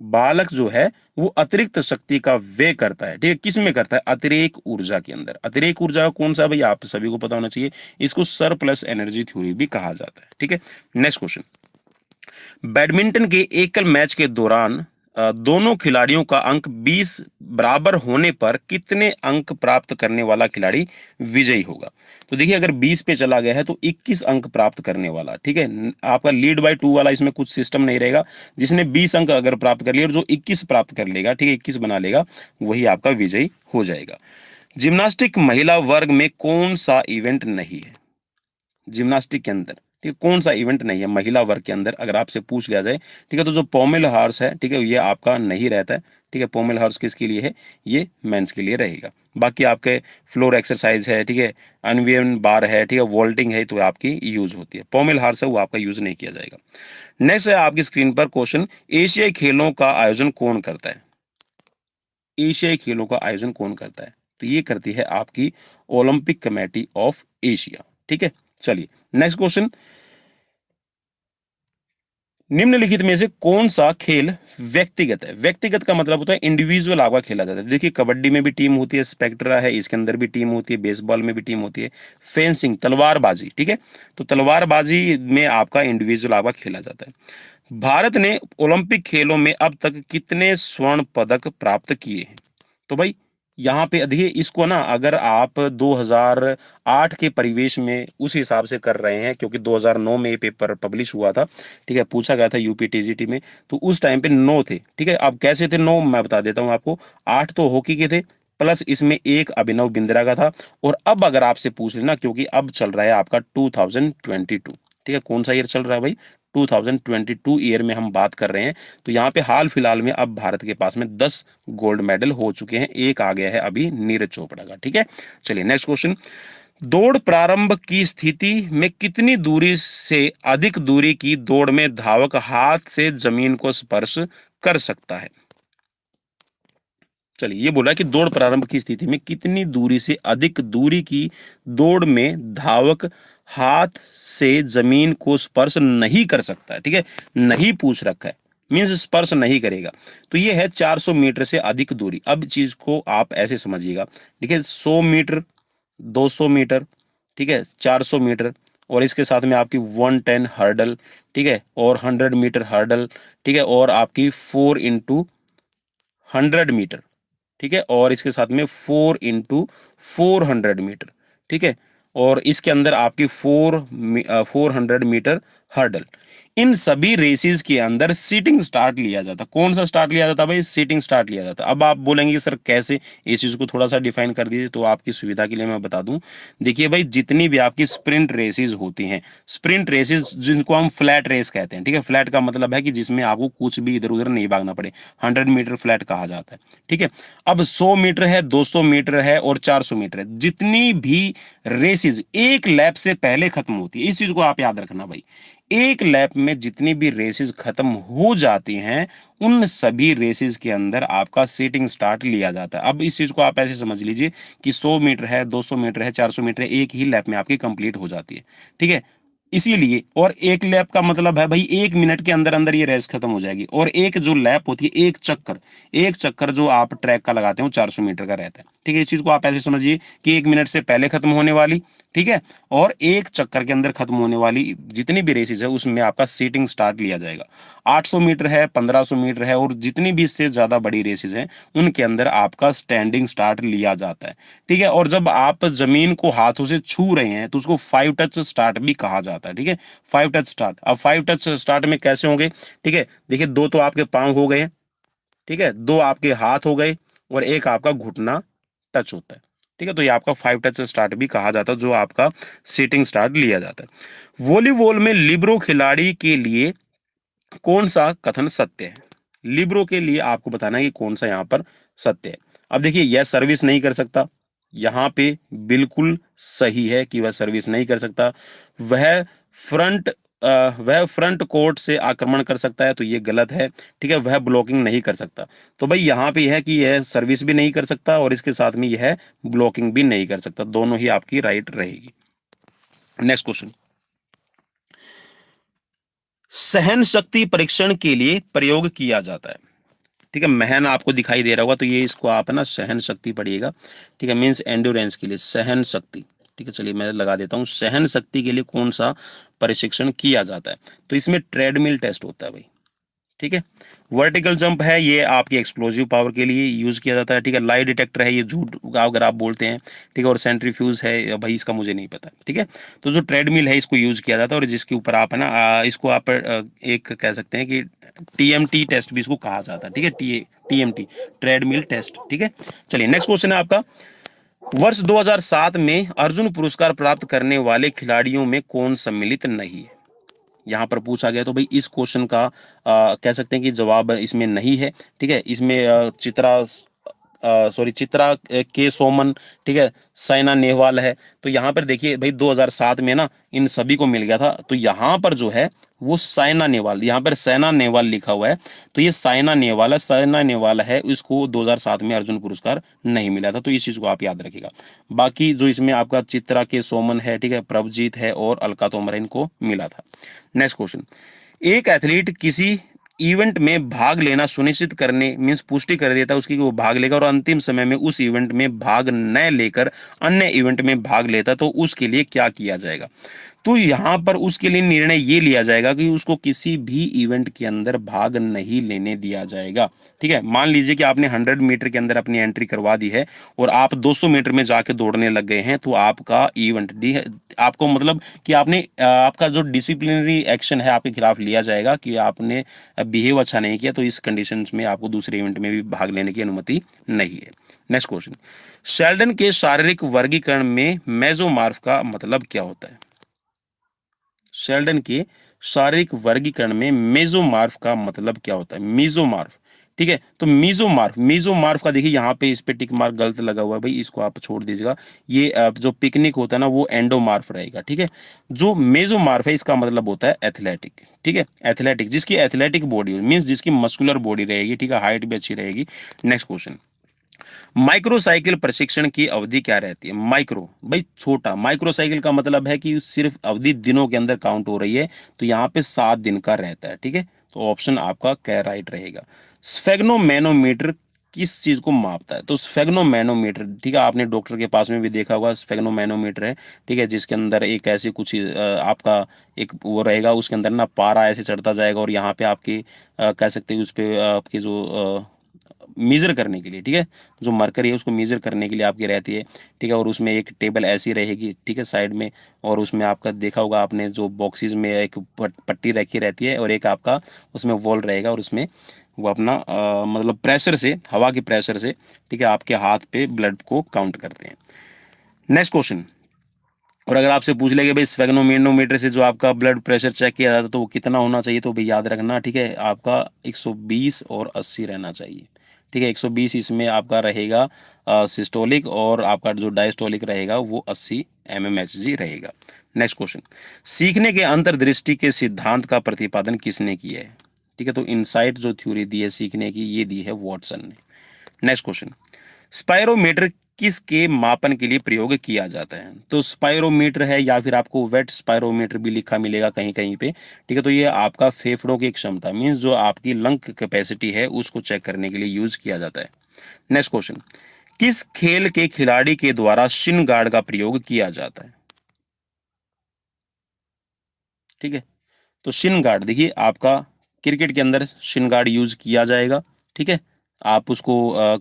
Speaker 1: बालक जो है वो अतिरिक्त शक्ति का व्यय करता है, ठीक है, किस में करता है? अतिरेक ऊर्जा के अंदर। अतिरेक ऊर्जा कौन सा भाई, आप सभी को पता होना चाहिए, इसको सरप्लस एनर्जी थ्योरी भी कहा जाता है, ठीक है। नेक्स्ट क्वेश्चन, बैडमिंटन के एकल मैच के दौरान दोनों खिलाड़ियों का अंक 20 बराबर होने पर कितने अंक प्राप्त करने वाला खिलाड़ी विजयी होगा? तो देखिए अगर 20 पे चला गया है तो 21 अंक प्राप्त करने वाला, ठीक है, आपका लीड बाय 2 वाला इसमें कुछ सिस्टम नहीं रहेगा। जिसने 20 अंक अगर प्राप्त कर लिया और जो 21 प्राप्त कर लेगा, ठीक है, 21 बना लेगा, वही आपका विजयी हो जाएगा। जिम्नास्टिक महिला वर्ग में कौन सा इवेंट नहीं है? जिम्नास्टिक के अंदर, ठीक है, कौन सा इवेंट नहीं है महिला वर्ग के अंदर, अगर आपसे पूछ लिया जाए, ठीक है, तो जो पोमेल हॉर्स है, ठीक है, ये आपका नहीं रहता है, ठीक है। पोमेल हॉर्स किसके लिए है? ये मेंस के लिए रहेगा। बाकी आपके फ्लोर एक्सरसाइज है, ठीक है, अनवियन बार है, ठीक है, वॉल्टिंग है, तो आपकी यूज होती है। पोमेल हॉर्स है वो आपका यूज नहीं किया जाएगा। नेक्स्ट है आपकी स्क्रीन पर क्वेश्चन, एशियाई खेलों का आयोजन कौन करता है? एशियाई खेलों का आयोजन कौन करता है? तो ये करती है आपकी ओलंपिक कमेटी ऑफ एशिया, ठीक है। चलिए नेक्स्ट क्वेश्चन, निम्नलिखित में से कौन सा खेल व्यक्तिगत है? व्यक्तिगत का मतलब होता है इंडिविजुअल आपका खेला जाता है। देखिए कबड्डी में भी टीम होती है, स्पेक्ट्रा है, इसके अंदर भी टीम होती है, बेसबॉल में भी टीम होती है, फेंसिंग तलवारबाजी, ठीक है, तो तलवारबाजी में आपका इंडिविजुअल आपका खेला जाता है। भारत ने ओलंपिक खेलों में अब तक कितने स्वर्ण पदक प्राप्त किए हैं? तो भाई यहाँ पे देखिए इसको ना, अगर आप 2008 के परिवेश में उस हिसाब से कर रहे हैं, क्योंकि 2009 में ये पेपर पब्लिश हुआ था, ठीक है, पूछा गया था यूपी टीजीटी में, तो उस टाइम पे 9 थे, ठीक है। अब कैसे थे 9 मैं बता देता हूँ आपको। 8 तो हॉकी के थे, प्लस इसमें एक अभिनव बिंद्रा का था, और अब अगर आपसे पूछ लेना, क्योंकि अब चल रहा है आपका 2022, ठीक है, कौन सा ईयर चल रहा है भाई? 2022 ईयर में हम बात कर रहे हैं। तो यहाँ पे हाल फिलहाल में अब भारत के पास में 10 गोल्ड मेडल हो चुके हैं, एक आ गया है अभी नीरज चोपड़ा का, ठीक है। चलिए नेक्स्ट क्वेश्चन, दौड़ प्रारंभ की स्थिति में कितनी दूरी से अधिक दूरी की दौड़ में धावक हाथ से जमीन को स्पर्श कर सकता है? चलिए ये बोला कि दौड़ प्रारंभ की स्थिति में कितनी दूरी से अधिक दूरी की दौड़ में धावक हाथ से जमीन को स्पर्श नहीं कर सकता है, ठीक है, नहीं पूछ रखा है, मीन्स स्पर्श नहीं करेगा। तो ये है 400 मीटर से अधिक दूरी। अब चीज को आप ऐसे समझिएगा, देखिए 100 मीटर, 200 मीटर, ठीक है, 400 मीटर, और इसके साथ में आपकी 110 हर्डल, ठीक है, और 100 मीटर हर्डल, ठीक है, और आपकी 4x100 मीटर, ठीक है, और इसके साथ में 4x400 मीटर, ठीक है, और इसके अंदर आपकी 400 मीटर हर्डल। इन सभी रेसेस के अंदर सीटिंग स्टार्ट लिया जाता। कौन सा स्टार्ट लिया जाता भाई? सीटिंग स्टार्ट लिया जाता। अब आप बोलेंगे कि सर कैसे, इस चीज को थोड़ा सा डिफाइन कर दीजिए, तो आपकी सुविधा के लिए मैं बता दूं। देखिए भाई जितनी भी आपकी स्प्रिंट रेसेस होती हैं, स्प्रिंट रेसेस जिनको हम फ्लैट रेस कहते हैं, ठीक है, फ्लैट का मतलब है कि जिसमें आपको कुछ भी इधर उधर नहीं भागना पड़े, 100 मीटर फ्लैट कहा जाता है, ठीक है। अब 100 मीटर है, 200 मीटर है और 400 मीटर है, जितनी भी रेसेस एक लैप से पहले खत्म होती है, इस चीज को आप याद रखना भाई। एक लैप में जितनी भी रेसेस खत्म हो जाती हैं, उन सभी रेसेस के अंदर आपका सीटिंग स्टार्ट लिया जाता है। अब इस चीज को आप ऐसे समझ लीजिए कि 100 मीटर है, 200 मीटर है, 400 मीटर है, एक ही लैप में आपकी कंप्लीट हो जाती है, ठीक है। इसीलिए, और एक लैप का मतलब है भाई 1 मिनट के अंदर अंदर ये रेस खत्म हो जाएगी। और एक जो लैप होती है, एक चक्कर जो आप ट्रैक का लगाते हो 400 मीटर का रहता है, ठीक है। इस चीज को आप ऐसे समझिए कि 1 मिनट से पहले खत्म होने वाली, ठीक है, और एक चक्कर के अंदर खत्म होने वाली जितनी भी रेसेस है उसमें आपका सीटिंग स्टार्ट लिया जाएगा। 800 मीटर है, 1500 मीटर है, और जितनी भी इससे ज्यादा बड़ी रेसेस हैं उनके अंदर आपका स्टैंडिंग स्टार्ट लिया जाता है, ठीक है। और जब आप जमीन को हाथों से छू रहे हैं तो उसको 5 टच स्टार्ट भी कहा जाता है, ठीक है, 5 टच स्टार्ट। अब 5 टच स्टार्ट में कैसे होंगे, ठीक है, देखिए 2 तो आपके पांव हो गए, ठीक है, 2 आपके हाथ हो गए, और एक आपका घुटना टच होता है, ठीक है। तो ये आपका 5 टच स्टार्ट भी कहा जाता है, जो आपका सीटिंग स्टार्ट लिया जाता है। वॉलीबॉल में लिबरो खिलाड़ी के लिए कौन सा कथन सत्य है? लिबरो के लिए आपको बताना है कि कौन सा यहाँ पर सत्य है। अब देखिए यह सर्विस नहीं कर सकता, यहाँ पे बिल्कुल सही है कि वह सर्विस नहीं कर सकता। वह फ्रंट वह फ्रंट कोर्ट से आक्रमण कर सकता है, तो ये गलत है। ठीक है, वह ब्लॉकिंग नहीं कर सकता। तो भाई यहाँ पे है कि यह सर्विस भी नहीं कर सकता और इसके साथ में यह ब्लॉकिंग भी नहीं कर सकता। दोनों ही आपकी राइट रहेगी। नेक्स्ट क्वेश्चन, सहन शक्ति परीक्षण के लिए प्रयोग किया जाता है। ठीक है, महन आपको दिखाई दे रहा होगा, तो ये इसको आप है ना सहन शक्ति पढ़िएगा। ठीक है, मीन्स एंड्योरेंस के लिए सहन शक्ति। ठीक है, चलिए मैं लगा देता हूँ, सहन शक्ति के लिए कौन सा प्रशिक्षण किया जाता है। तो इसमें ट्रेडमिल टेस्ट होता है भाई। ठीक है, वर्टिकल जंप है, ये आपकी एक्सप्लोजिव पावर के लिए यूज किया जाता है। ठीक है, लाई डिटेक्टर है, ये झूठ अगर आप बोलते हैं। ठीक है, और सेंट्रीफ्यूज है, भाई इसका मुझे नहीं पता। ठीक है, तो जो ट्रेडमिल है इसको यूज किया जाता है, और जिसके ऊपर आप है ना इसको आप एक कह सकते हैं कि टीएमटी टेस्ट भी इसको कहा जाता है। ठीक है, टीएमटी ट्रेडमिल टेस्ट। ठीक है, चलिए नेक्स्ट क्वेश्चन है आपका, वर्ष 2007 में अर्जुन पुरस्कार प्राप्त करने वाले खिलाड़ियों में कौन सम्मिलित नहीं है। यहाँ पर पूछा गया, तो भाई इस क्वेश्चन का कह सकते हैं कि जवाब इसमें नहीं है। ठीक है, इसमें चित्रा के सोमन, ठीक है, साइना नेहवाल है। तो यहाँ पर देखिए भाई 2007 में ना इन सभी को मिल गया था, तो यहाँ पर जो है वो साइना नेहवाल, यहाँ पर सैना नेहवाल लिखा हुआ है, तो ये साइना नेहवाल है, साइना नेहवाल है, इसको 2007 में अर्जुन पुरस्कार नहीं मिला था। तो इस चीज को आप याद रखिएगा। बाकी जो इसमें आपका चित्रा के सोमन है, ठीक है, प्रभजीत है और अलका तोमर है, इनको मिला था। नेक्स्ट क्वेश्चन, एक एथलीट किसी इवेंट में भाग लेना सुनिश्चित करने मीन्स पुष्टि कर देता है उसकी कि वो भाग लेगा, और अंतिम समय में उस इवेंट में भाग न लेकर अन्य इवेंट में भाग लेता, तो उसके लिए क्या किया जाएगा। तो यहाँ पर उसके लिए निर्णय ये लिया जाएगा कि उसको किसी भी इवेंट के अंदर भाग नहीं लेने दिया जाएगा। ठीक है, मान लीजिए कि आपने 100 मीटर के अंदर अपनी एंट्री करवा दी है और आप 200 मीटर में जाके दौड़ने लग गए हैं, तो आपका इवेंट आपको मतलब कि आपने आपका जो डिसिप्लिनरी एक्शन है आपके खिलाफ लिया जाएगा कि आपने बिहेव अच्छा नहीं किया, तो इस कंडीशन में आपको दूसरे इवेंट में भी भाग लेने की अनुमति नहीं है। नेक्स्ट क्वेश्चन, शेल्डन के शारीरिक वर्गीकरण में मेसोमॉर्फ का मतलब क्या होता है। शेल्डन के शारीरिक वर्गीकरण में मेसोमॉर्फ का मतलब क्या होता है, मेसोमॉर्फ। ठीक है, तो मेसोमॉर्फ का देखिए यहाँ पे इस पे टिक मार्क गलत लगा हुआ है भाई, इसको आप छोड़ दीजिएगा। ये जो पिकनिक होता है ना वो एंडोमॉर्फ रहेगा। ठीक है, जो मेसोमॉर्फ है इसका मतलब होता है एथलेटिक। ठीक है, एथलेटिक, जिसकी एथलेटिक बॉडी मीन्स जिसकी मस्कुलर बॉडी रहेगी। ठीक है, हाइट भी अच्छी रहेगी। नेक्स्ट क्वेश्चन, माइक्रोसाइकिल प्रशिक्षण की अवधि क्या रहती है। माइक्रो भाई छोटा, माइक्रोसाइकिल का मतलब है कि सिर्फ अवधि दिनों के अंदर काउंट हो रही है, तो यहाँ पे 7 दिन का रहता है। ठीक है, तो ऑप्शन आपका क्या राइट रहेगा। स्फेग्नोमैनोमीटर किस चीज को मापता है, तो स्फेग्नोमैनोमीटर, ठीक है, आपने डॉक्टर के पास में भी देखा होगा, स्फेग्नोमैनोमीटर है। ठीक है, जिसके अंदर एक ऐसी कुछ आपका एक वो रहेगा, उसके अंदर ना पारा ऐसे चढ़ता जाएगा, और यहाँ पे आपकी कह सकते हैं उस पे आपकी जो मेजर करने के लिए, ठीक है, जो मरकरी है उसको मेजर करने के लिए आपकी रहती है। ठीक है, और उसमें एक टेबल ऐसी रहेगी, ठीक है, साइड में, और उसमें आपका देखा होगा आपने जो बॉक्सेस में एक पट्टी रखी रहती है, और एक आपका उसमें वॉल रहेगा, और उसमें वो अपना मतलब प्रेशर से, हवा के प्रेशर से, ठीक है, आपके हाथ पे ब्लड को काउंट करते हैं। नेक्स्ट क्वेश्चन, और अगर आपसे पूछ ले कि भाई स्फेग्नोमीटर से जो आपका ब्लड प्रेशर चेक किया जाता है तो वो कितना होना चाहिए, तो भाई याद रखना, ठीक है, आपका 120 और 80 रहना चाहिए। ठीक है, 120 इसमें आपका रहेगा सिस्टोलिक, और आपका जो डायस्टोलिक रहेगा वो 80 mmHg रहेगा। नेक्स्ट क्वेश्चन, सीखने के अंतर्दृष्टि के सिद्धांत का प्रतिपादन किसने किया है। ठीक है, तो इनसाइट जो थ्योरी दी है सीखने की, ये दी है वॉटसन ने। नेक्स्ट क्वेश्चन, स्पायरोमीटर किसके मापन के लिए प्रयोग किया जाता है, तो स्पायरोमीटर है, या फिर आपको वेट स्पायरोमीटर भी लिखा मिलेगा कहीं कहीं पे। ठीक है, तो ये आपका फेफड़ों की क्षमता मीन्स जो आपकी लंग कैपेसिटी है उसको चेक करने के लिए यूज किया जाता है। नेक्स्ट क्वेश्चन, किस खेल के खिलाड़ी के द्वारा शिन गार्ड का प्रयोग किया जाता है। ठीक है, तो शिन गार्ड देखिए आपका क्रिकेट के अंदर शिन गार्ड यूज किया जाएगा। ठीक है, आप उसको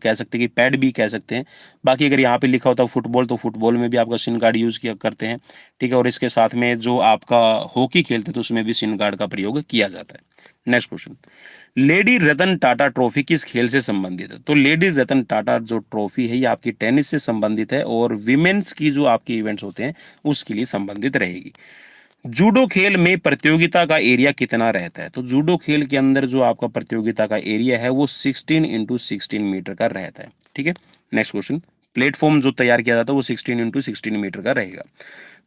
Speaker 1: कह सकते हैं कि पैड भी कह सकते हैं। बाकी अगर यहाँ पे लिखा होता है फुटबॉल, तो फुटबॉल में भी आपका शिन गार्ड यूज किया करते हैं। ठीक है, और इसके साथ में जो आपका हॉकी खेलते हैं तो उसमें भी शिन गार्ड का प्रयोग किया जाता है। Next question, lady Ratan Tata trophy किस खेल से संबंधित है, तो लेडी रतन टाटा जो ट्रॉफी है ये आपकी टेनिस से संबंधित है, और विमेन्स की जो आपके इवेंट्स होते हैं उसके लिए संबंधित रहेगी। जूडो खेल में प्रतियोगिता का एरिया कितना रहता है, तो जूडो खेल के अंदर जो आपका प्रतियोगिता का एरिया है वो 16 × 16 मीटर का रहता है। ठीक है, नेक्स्ट क्वेश्चन, प्लेटफॉर्म जो तैयार किया जाता है वो 16x16 मीटर का रहेगा।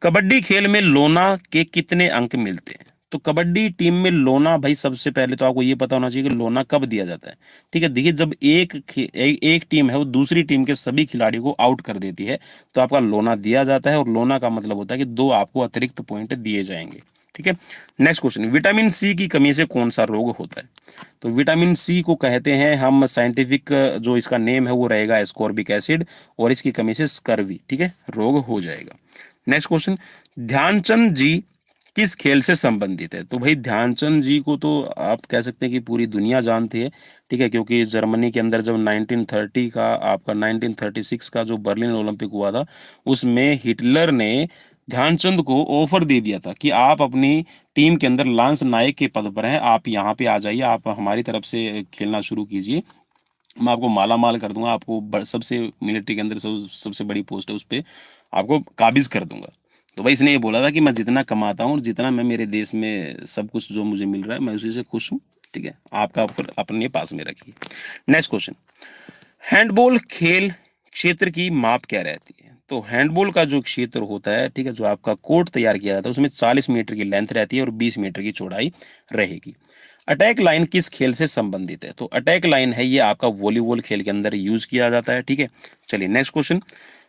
Speaker 1: कबड्डी खेल में लोना के कितने अंक मिलते हैं? तो कबड्डी टीम में लोना, भाई सबसे पहले तो आपको ये पता होना चाहिए कि लोना कब दिया जाता है। ठीक है, देखिए जब एक टीम है वो दूसरी टीम के सभी खिलाड़ियों को आउट कर देती है तो आपका लोना दिया जाता है, और लोना का मतलब होता है कि 2 आपको अतिरिक्त पॉइंट दिए जाएंगे। ठीक है, नेक्स्ट क्वेश्चन, विटामिन सी की कमी से कौन सा रोग होता है? तो विटामिन सी को कहते हैं हम, साइंटिफिक जो इसका नेम है वो रहेगा एस्कॉर्बिक एसिड, और इसकी कमी से स्कर्वी, ठीक है, रोग हो जाएगा। नेक्स्ट क्वेश्चन, ध्यानचंद जी किस खेल से संबंधित है? तो भाई ध्यानचंद जी को तो आप कह सकते हैं कि पूरी दुनिया जानती है। ठीक है, क्योंकि जर्मनी के अंदर जब 1930 का आपका 1936 का जो बर्लिन ओलंपिक हुआ था उसमें हिटलर ने ध्यानचंद को ऑफर दे दिया था कि आप अपनी टीम के अंदर लांस नायक के पद पर हैं, आप यहाँ पे आ जाइए, आप हमारी तरफ से खेलना शुरू कीजिए, मैं आपको माला माल कर दूंगा, आपको सबसे मिलिट्री के अंदर सबसे बड़ी पोस्ट है उस पर आपको काबिज कर दूंगा। तो भाई इसने ये बोला था कि मैं जितना कमाता हूँ और जितना मैं मेरे देश में सब कुछ जो मुझे मिल रहा है मैं उसी से खुश हूँ। ठीक है, आपका अपने पास में रखिए। नेक्स्ट क्वेश्चन, हैंडबॉल खेल क्षेत्र की माप क्या रहती है? तो हैंडबॉल का जो क्षेत्र होता है, ठीक है, जो आपका कोर्ट तैयार किया जाता है उसमें 40 मीटर की लेंथ रहती है और 20 मीटर की चौड़ाई रहेगी। अटैक लाइन किस खेल से संबंधित है? तो अटैक लाइन है ये आपका वॉलीबॉल खेल के अंदर यूज किया जाता है। ठीक है, चलिए next question,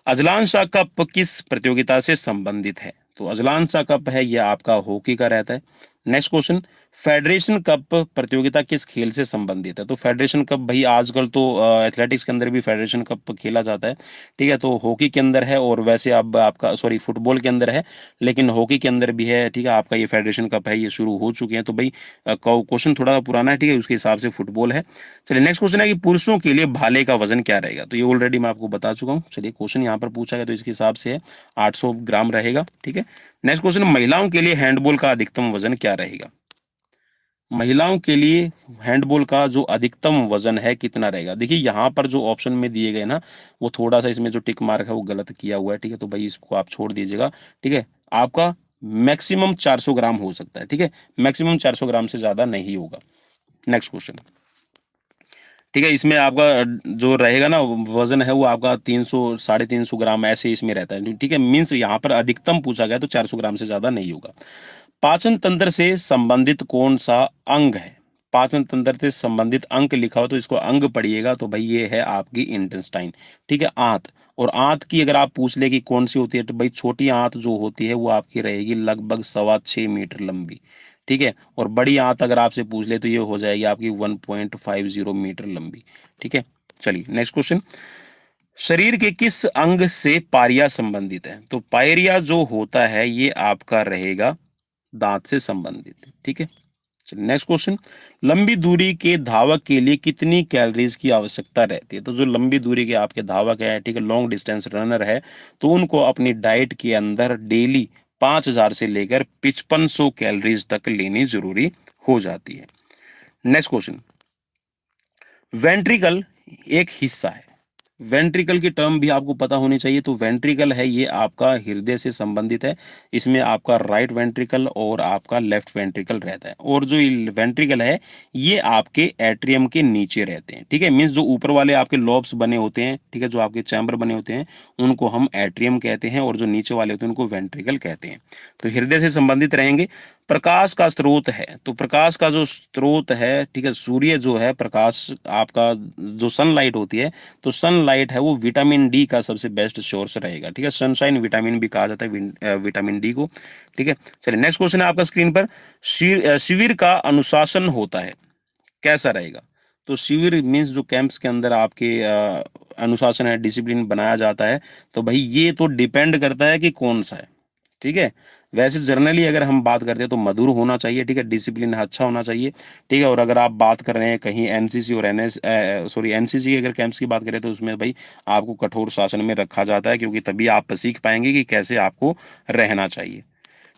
Speaker 1: Azlan Shah cup किस प्रतियोगिता से संबंधित है? तो अजलान शाह कप है ये आपका हॉकी का रहता है। नेक्स्ट क्वेश्चन, फेडरेशन कप प्रतियोगिता किस खेल से संबंधित है? तो फेडरेशन कप भाई आजकल तो एथलेटिक्स के अंदर भी फेडरेशन कप खेला जाता है। ठीक है, तो हॉकी के अंदर है और वैसे अब आपका सॉरी फुटबॉल के अंदर है, लेकिन हॉकी के अंदर भी है। ठीक है, आपका ये फेडरेशन कप है ये शुरू हो चुके हैं। तो भाई क्वेश्चन थोड़ा पुराना है, ठीक है, उसके हिसाब से फुटबॉल है। चलिए नेक्स्ट क्वेश्चन है कि पुरुषों के लिए भाले का वजन क्या रहेगा? तो ये ऑलरेडी मैं आपको बता चुका हूँ। चलिए क्वेश्चन यहाँ पर पूछा गया तो इसके हिसाब से है 800 ग्राम रहेगा। ठीक है, नेक्स्ट क्वेश्चन, महिलाओं के लिए हैंडबॉल का अधिकतम वजन क्या रहेगा? महिलाओं के लिए हैंडबॉल का जो अधिकतम वजन है कितना रहेगा? देखिए यहाँ पर जो ऑप्शन में दिए गए ना वो थोड़ा सा इसमें जो टिक मार्क है वो गलत किया हुआ है। ठीक है, तो भाई इसको आप छोड़ दीजिएगा। ठीक है, आपका मैक्सिमम 400 ग्राम हो सकता है। ठीक है, मैक्सिमम 400 ग्राम से ज्यादा नहीं होगा। नेक्स्ट क्वेश्चन, ठीक है, इसमें आपका जो रहेगा ना वजन है वो आपका 300 350 ग्राम ऐसे इसमें रहता है। ठीक है, मीन्स यहाँ पर अधिकतम पूछा गया तो 400 ग्राम से ज्यादा नहीं होगा। पाचन तंत्र से संबंधित कौन सा अंग है? पाचन तंत्र से संबंधित अंग लिखा हो तो इसको अंग पढ़िएगा, तो भाई ये है आपकी इंटेस्टाइन। ठीक है, आंत, और आंत की अगर आप पूछ ले कि कौन सी होती है तो भाई छोटी आंत जो होती है वो आपकी रहेगी लगभग 6.25 मीटर लंबी। ठीक है, और बड़ी आंत अगर आपसे पूछ ले तो ये हो जाएगी आपकी 1.50 मीटर लंबी। ठीक है, चलिए नेक्स्ट क्वेश्चन, शरीर के किस अंग से पारिया संबंधित है? तो पायरिया जो होता है ये आपका रहेगा दांत से संबंधित। ठीक है, चलिए नेक्स्ट क्वेश्चन, लंबी दूरी के धावक के लिए कितनी कैलोरीज की आवश्यकता रहती है? तो जो लंबी दूरी के आपके धावक है, ठीक है, लॉन्ग डिस्टेंस रनर है, तो उनको अपनी डाइट के अंदर डेली 5000 से लेकर 5500 कैलोरीज तक लेनी जरूरी हो जाती है। नेक्स्ट क्वेश्चन, वेंट्रिकल एक हिस्सा है, वेंट्रिकल की टर्म भी आपको पता होनी चाहिए। तो वेंट्रिकल है ये आपका हृदय से संबंधित है, इसमें आपका राइट वेंट्रिकल और आपका लेफ्ट वेंट्रिकल रहता है, और जो वेंट्रिकल है ये आपके एट्रियम के नीचे रहते हैं। ठीक है, मीन्स जो ऊपर वाले आपके लॉब्स बने होते हैं, ठीक है, जो आपके चैम्बर बने होते हैं उनको हम एट्रियम कहते हैं, और जो नीचे वाले होते हैं उनको वेंट्रिकल कहते हैं। तो हृदय से संबंधित रहेंगे। प्रकाश का स्रोत है, तो प्रकाश का जो स्रोत है, ठीक है, सूर्य जो है प्रकाश आपका जो सनलाइट होती है, तो सनलाइट है वो विटामिन डी का सबसे बेस्ट सोर्स रहेगा। ठीक है, सनशाइन विटामिन भी कहा जाता है विटामिन डी को। ठीक है, चलिए नेक्स्ट क्वेश्चन है आपका स्क्रीन पर, शिविर का अनुशासन होता है कैसा रहेगा? तो शिविर मीन्स जो कैंप्स के अंदर आपके अनुशासन है, डिसिप्लिन बनाया जाता है, तो भाई ये तो डिपेंड करता है कि कौन सा है। ठीक है, वैसे जनरली अगर हम बात करते हैं तो मधुर होना चाहिए। ठीक है, डिसिप्लिन अच्छा होना चाहिए। ठीक है, और अगर आप बात कर रहे हैं कहीं एनसीसी और एनसीसी अगर कैंप्स की बात करें तो उसमें भाई आपको कठोर शासन में रखा जाता है, क्योंकि तभी आप सीख पाएंगे कि कैसे आपको रहना चाहिए।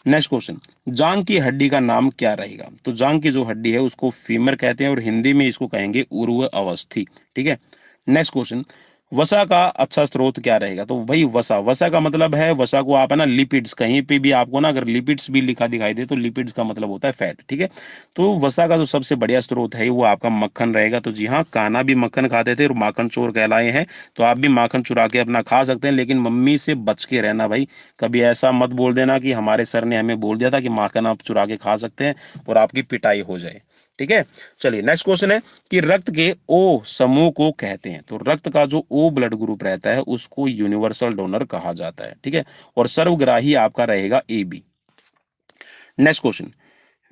Speaker 1: नेक्स्ट क्वेश्चन, जांग की हड्डी का नाम क्या रहेगा? तो जांग की जो हड्डी है उसको फीमर कहते हैं और हिंदी में इसको कहेंगे उर्व अवस्थी। ठीक है, नेक्स्ट क्वेश्चन, वसा का अच्छा स्रोत क्या रहेगा? तो भाई वसा, वसा का मतलब है, वसा को आप है ना लिपिड्स, कहीं पे भी आपको ना अगर लिपिड्स भी लिखा दिखाई दे तो लिपिड्स का मतलब होता है फैट, ठीक है। तो वसा का जो सबसे बढ़िया स्रोत है वो आपका मक्खन रहेगा। तो जी हाँ, कान्हा भी मक्खन खाते थे और माखन चोर कहलाए हैं। तो आप भी माखन चुरा के अपना खा सकते हैं, लेकिन मम्मी से बच के रहना भाई। कभी ऐसा मत बोल देना कि हमारे सर ने हमें बोल दिया था कि माखन आप चुरा के खा सकते हैं और आपकी पिटाई हो जाए, ठीक है। चलिए नेक्स्ट क्वेश्चन है कि रक्त के ओ समूह को कहते हैं। तो रक्त का जो ओ ब्लड ग्रुप रहता है उसको यूनिवर्सल डोनर कहा जाता है, ठीक है। और सर्वग्राही आपका रहेगा A B. Next question,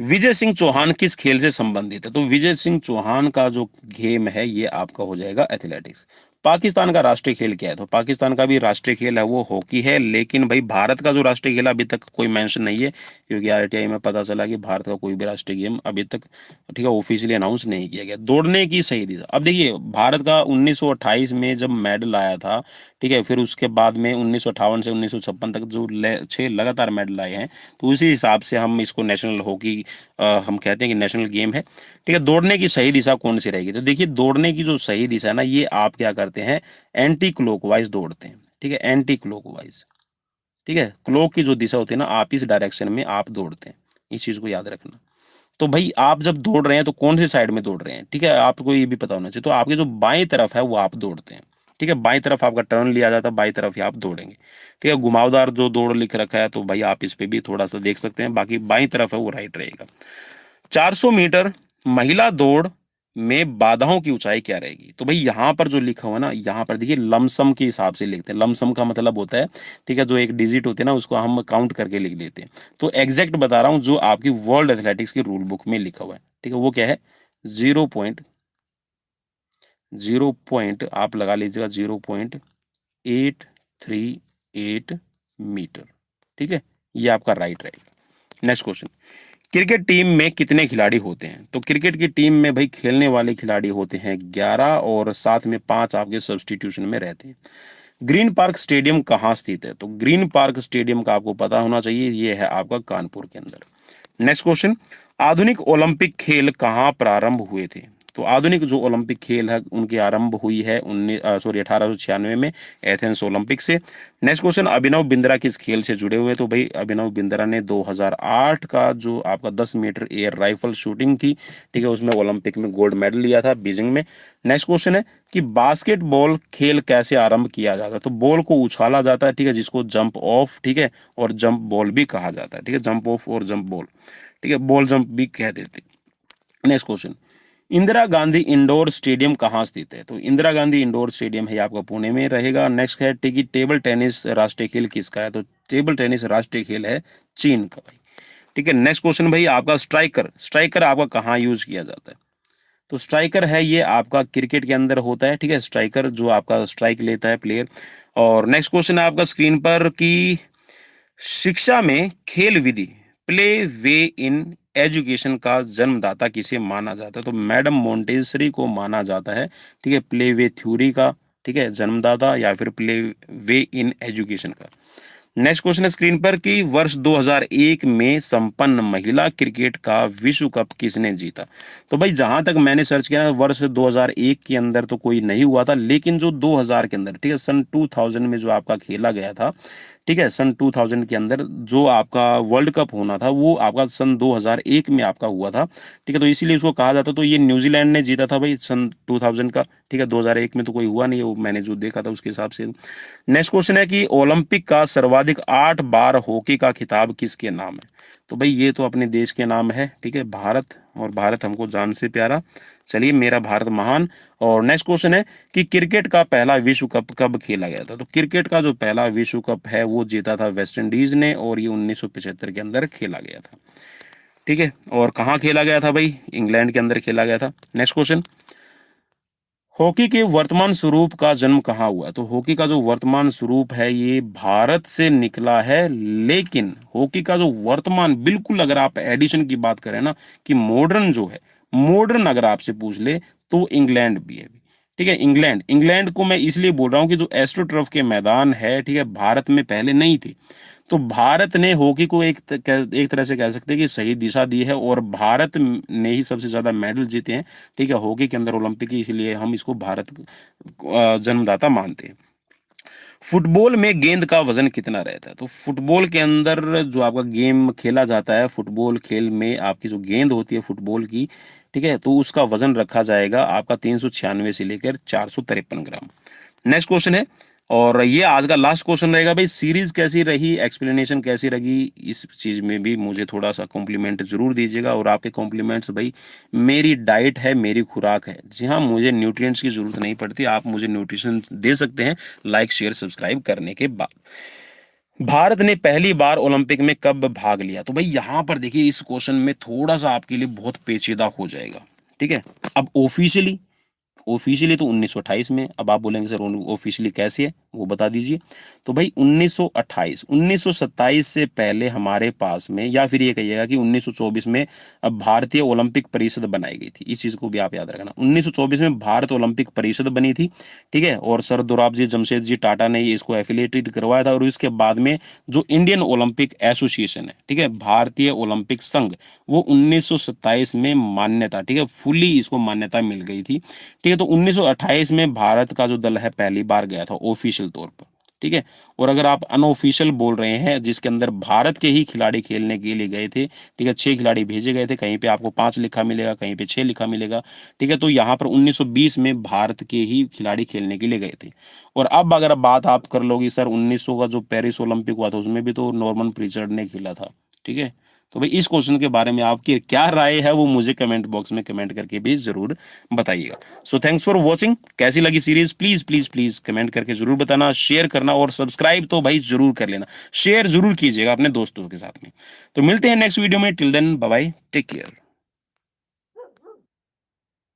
Speaker 1: Vijay Singh Chauhan किस खेल से संबंधित है? तो विजय सिंह चौहान का जो गेम है ये आपका हो जाएगा एथलेटिक्स। पाकिस्तान का राष्ट्रीय खेल क्या है? तो पाकिस्तान का भी राष्ट्रीय खेल है वो हॉकी है, लेकिन भाई भारत का जो राष्ट्रीय खेल अभी तक कोई मेंशन नहीं है, क्योंकि आरटीआई में पता चला कि भारत का कोई भी राष्ट्रीय गेम अभी तक, ठीक है, ऑफिशियली अनाउंस नहीं किया गया। दौड़ने की सही दिशा, अब देखिए भारत का 1928 में जब मेडल आया था, ठीक है, फिर उसके बाद में 1958 से 1956 तक जो 6 लगातार मेडल आए हैं, तो उसी हिसाब से हम इसको नेशनल हॉकी हम कहते हैं कि नेशनल गेम है, ठीक है। दौड़ने की सही दिशा कौन सी रहेगी? तो देखिए दौड़ने की जो सही दिशा है ना, ये आप क्या करते हैं, एंटी क्लॉकवाइज दौड़ते हैं, ठीक है, एंटी क्लॉकवाइज, ठीक है। क्लॉक की जो दिशा होती है ना, आप इस डायरेक्शन में आप दौड़ते हैं, इस चीज को याद रखना। तो भाई आप जब दौड़ रहे हैं तो कौन सी साइड में दौड़ रहे हैं, ठीक है, आपको ये भी पता होना चाहिए। तो आपकी जो बाएं तरफ है वो आप दौड़ते हैं, ठीक है, बाएं तरफ आपका टर्न लिया जाता है, बाएं तरफ ही आप दौड़ेंगे, ठीक है। घुमावदार जो दौड़ लिख रखा है तो भाई आप इस पे भी थोड़ा सा देख सकते हैं, बाकी बाएं तरफ है वो राइट रहेगा। 400 मीटर महिला दौड़ में बाधाओं की ऊंचाई क्या रहेगी? तो भाई यहां पर जो लिखा हुआ है ना, यहां पर देखिए लमसम के हिसाब से लिखते हैं। लमसम का मतलब होता है, ठीक है, जो एक डिजिट होते हैं ना उसको हम काउंट करके लिख लेते हैं। तो एग्जैक्ट बता रहा हूं जो आपकी वर्ल्ड एथलेटिक्स की रूल बुक में लिखा हुआ है, ठीक है, वो क्या है, 0.0 आप लगा लीजिएगा 0.838 मीटर, ठीक है, ये आपका राइट रहेगा। नेक्स्ट क्वेश्चन, क्रिकेट टीम में कितने खिलाड़ी होते हैं? तो क्रिकेट की टीम में भाई खेलने वाले खिलाड़ी होते हैं 11 और साथ में 5 आपके सब्स्टिट्यूशन में रहते हैं। ग्रीन पार्क स्टेडियम कहाँ स्थित है? तो ग्रीन पार्क स्टेडियम का आपको पता होना चाहिए, ये है आपका कानपुर के अंदर। नेक्स्ट क्वेश्चन, आधुनिक ओलंपिक खेल कहाँ प्रारंभ हुए थे? तो आधुनिक जो ओलंपिक खेल है उनकी आरंभ हुई है 1896 में एथेंस ओलंपिक से। नेक्स्ट क्वेश्चन, अभिनव बिंद्रा किस खेल से जुड़े हुए? तो भाई अभिनव बिंद्रा ने 2008 का जो आपका 10 मीटर एयर राइफल शूटिंग थी, ठीक है, उसमें ओलंपिक में गोल्ड मेडल लिया था बीजिंग में। नेक्स्ट क्वेश्चन है कि बास्केटबॉल खेल कैसे आरंभ किया जाता है? तो बॉल को उछाला जाता है, ठीक है, जिसको जंप ऑफ, ठीक है, और जंप बॉल भी कहा जाता है, ठीक है, जंप ऑफ और जंप बॉल, ठीक है, बॉल जंप भी कह देते। Next question, Indira Gandhi indoor stadium कहाँ स्थित है? तो इंदिरा गांधी इंडोर स्टेडियम है आपका पुणे में रहेगा। नेक्स्ट है टेबल टेनिस राष्ट्रीय खेल किसका है? तो टेबल टेनिस राष्ट्रीय खेल है चीन का भाई, ठीक है। नेक्स्ट क्वेश्चन भाई आपका स्ट्राइकर, स्ट्राइकर आपका कहाँ यूज किया जाता है? तो स्ट्राइकर है ये आपका क्रिकेट के अंदर होता है, ठीक है, स्ट्राइकर जो आपका स्ट्राइक लेता है प्लेयर। और नेक्स्ट क्वेश्चन है आपका स्क्रीन पर कि शिक्षा में खेल विधि प्ले वे इन एजुकेशन का जन्मदाता किसे माना जाता है? तो मैडम मोंटेसरी को माना जाता है, ठीक है, प्ले वे थ्योरी का, ठीक है, जन्मदाता, या फिर प्ले वे इन एजुकेशन का। नेक्स्ट क्वेश्चन है स्क्रीन पर कि वर्ष 2001 में संपन्न महिला क्रिकेट का विश्व कप किसने जीता? तो भाई जहां तक मैंने सर्च किया ना, वर्ष 2001 के अंदर तो कोई नहीं हुआ था, लेकिन जो 2000 के अंदर, ठीक है, सन 2000 में जो आपका खेला गया था, ठीक है, सन 2000 के अंदर जो आपका वर्ल्ड कप होना था वो आपका सन 2001 में आपका हुआ था, ठीक है। तो इसीलिए उसको कहा जाता, तो ये न्यूजीलैंड ने जीता था भाई सन 2000 का, ठीक है, 2001 में तो कोई हुआ नहीं है, वो मैंने जो देखा था उसके हिसाब से। नेक्स्ट क्वेश्चन है कि ओलंपिक का सर्वाधिक 8 बार हॉकी का खिताब किसके नाम है? तो भाई ये तो अपने देश के नाम है, ठीक है, भारत, और भारत हमको जान से प्यारा, चलिए मेरा भारत महान। और नेक्स्ट क्वेश्चन है कि क्रिकेट का पहला विश्व कप कब खेला गया था? तो क्रिकेट का जो पहला विश्व कप है वो जीता था वेस्ट इंडीज ने, और ये 1975 के अंदर खेला गया था, ठीक है। और कहाँ खेला गया था भाई? इंग्लैंड के अंदर खेला गया था। नेक्स्ट क्वेश्चन, हॉकी के वर्तमान स्वरूप का जन्म कहाँ हुआ? तो हॉकी का जो वर्तमान स्वरूप है ये भारत से निकला है, लेकिन हॉकी का जो वर्तमान बिल्कुल अगर आप एडिशन की बात करें ना, कि मॉडर्न जो है, मॉडर्न अगर आपसे पूछ ले तो इंग्लैंड भी है, ठीक है। इंग्लैंड, इंग्लैंड को मैं इसलिए बोल रहा हूँ कि जो एस्ट्रोटर्फ के मैदान है, ठीक है, भारत में पहले नहीं थे। तो भारत ने हॉकी को एक तरह से कह सकते हैं कि सही दिशा दी है, और भारत ने ही सबसे ज़्यादा मेडल जीते हैं, ठीक है, हॉकी के अंदर ओलंपिक की, इसलिए हम इसको भारत जन्मदाता मानते हैं। फुटबॉल में गेंद का वजन कितना रहता है? तो फुटबॉल के अंदर जो आपका गेम खेला जाता है, फुटबॉल खेल में आपकी जो गेंद होती है फुटबॉल की, ठीक है, तो उसका वजन रखा जाएगा आपका 396 से लेकर 453 ग्राम। नेक्स्ट क्वेश्चन है, और ये आज का लास्ट क्वेश्चन रहेगा भाई, सीरीज कैसी रही, एक्सप्लेनेशन कैसी रही, इस चीज में भी मुझे थोड़ा सा कॉम्प्लीमेंट जरूर दीजिएगा। और आपके कॉम्प्लीमेंट्स भाई मेरी डाइट है, मेरी खुराक है। जी हाँ, मुझे न्यूट्रिएंट्स की जरूरत नहीं पड़ती, आप मुझे न्यूट्रिशन दे सकते हैं लाइक शेयर सब्सक्राइब करने के बाद। भारत ने पहली बार ओलंपिक में कब भाग लिया? तो भाई यहां पर देखिए, इस क्वेश्चन में थोड़ा सा आपके लिए बहुत पेचीदा हो जाएगा, ठीक है। अब ऑफिशियली ऑफिशियली तो 1928 में। अब आप बोलेंगे सर ऑफिशियली कैसे है, वो बता दीजिए। तो भाई 1928, 1927 से पहले हमारे पास में, या फिर ये कहिएगा कि 1924 में अब भारतीय ओलंपिक परिषद बनाई गई थी। इस चीज को भी आप याद रखना, 1924 में भारत ओलंपिक परिषद बनी थी, ठीक है। और सर दोराबजी जमशेदजी टाटा ने इसको एफिलिएटेड करवाया था। और इसके बाद में जो इंडियन ओलंपिक एसोसिएशन है, ठीक है, भारतीय ओलंपिक संघ, वो 1927 में मान्यता, ठीक है, फुली इसको मान्यता मिल गई थी, ठीक है। तो 1928 में भारत का जो दल है पहली बार गया था ऑफिशियल तौर पर, ठीक है। और अगर आप अनऑफिशियल बोल रहे हैं, जिसके अंदर भारत के ही खिलाड़ी खेलने के लिए गए थे, ठीक है, 6 खिलाड़ी भेजे गए थे, कहीं पे आपको 5 लिखा मिलेगा, कहीं पे 6 लिखा मिलेगा, ठीक है। तो यहाँ पर 1920 में भारत के ही खिलाड़ी खेलने के लिए गए थे। और अब अगर बात आप कर लोगे सर 1900 का जो पेरिस ओलंपिक हुआ था, उसमें भी तो नॉर्मन प्रिचर्ड ने खेला था, ठीक है। तो भाई इस क्वेश्चन के बारे में आपकी क्या राय है, वो मुझे कमेंट बॉक्स में कमेंट करके भी जरूर बताइएगा। So thanks for watching. कैसी लगी series, please please please comment करके जरूर बताना, शेयर करना, और सब्सक्राइब तो भाई जरूर कर लेना, शेयर जरूर कीजिएगा अपने दोस्तों के साथ में। तो मिलते हैं नेक्स्ट वीडियो में, till then bye bye, take care.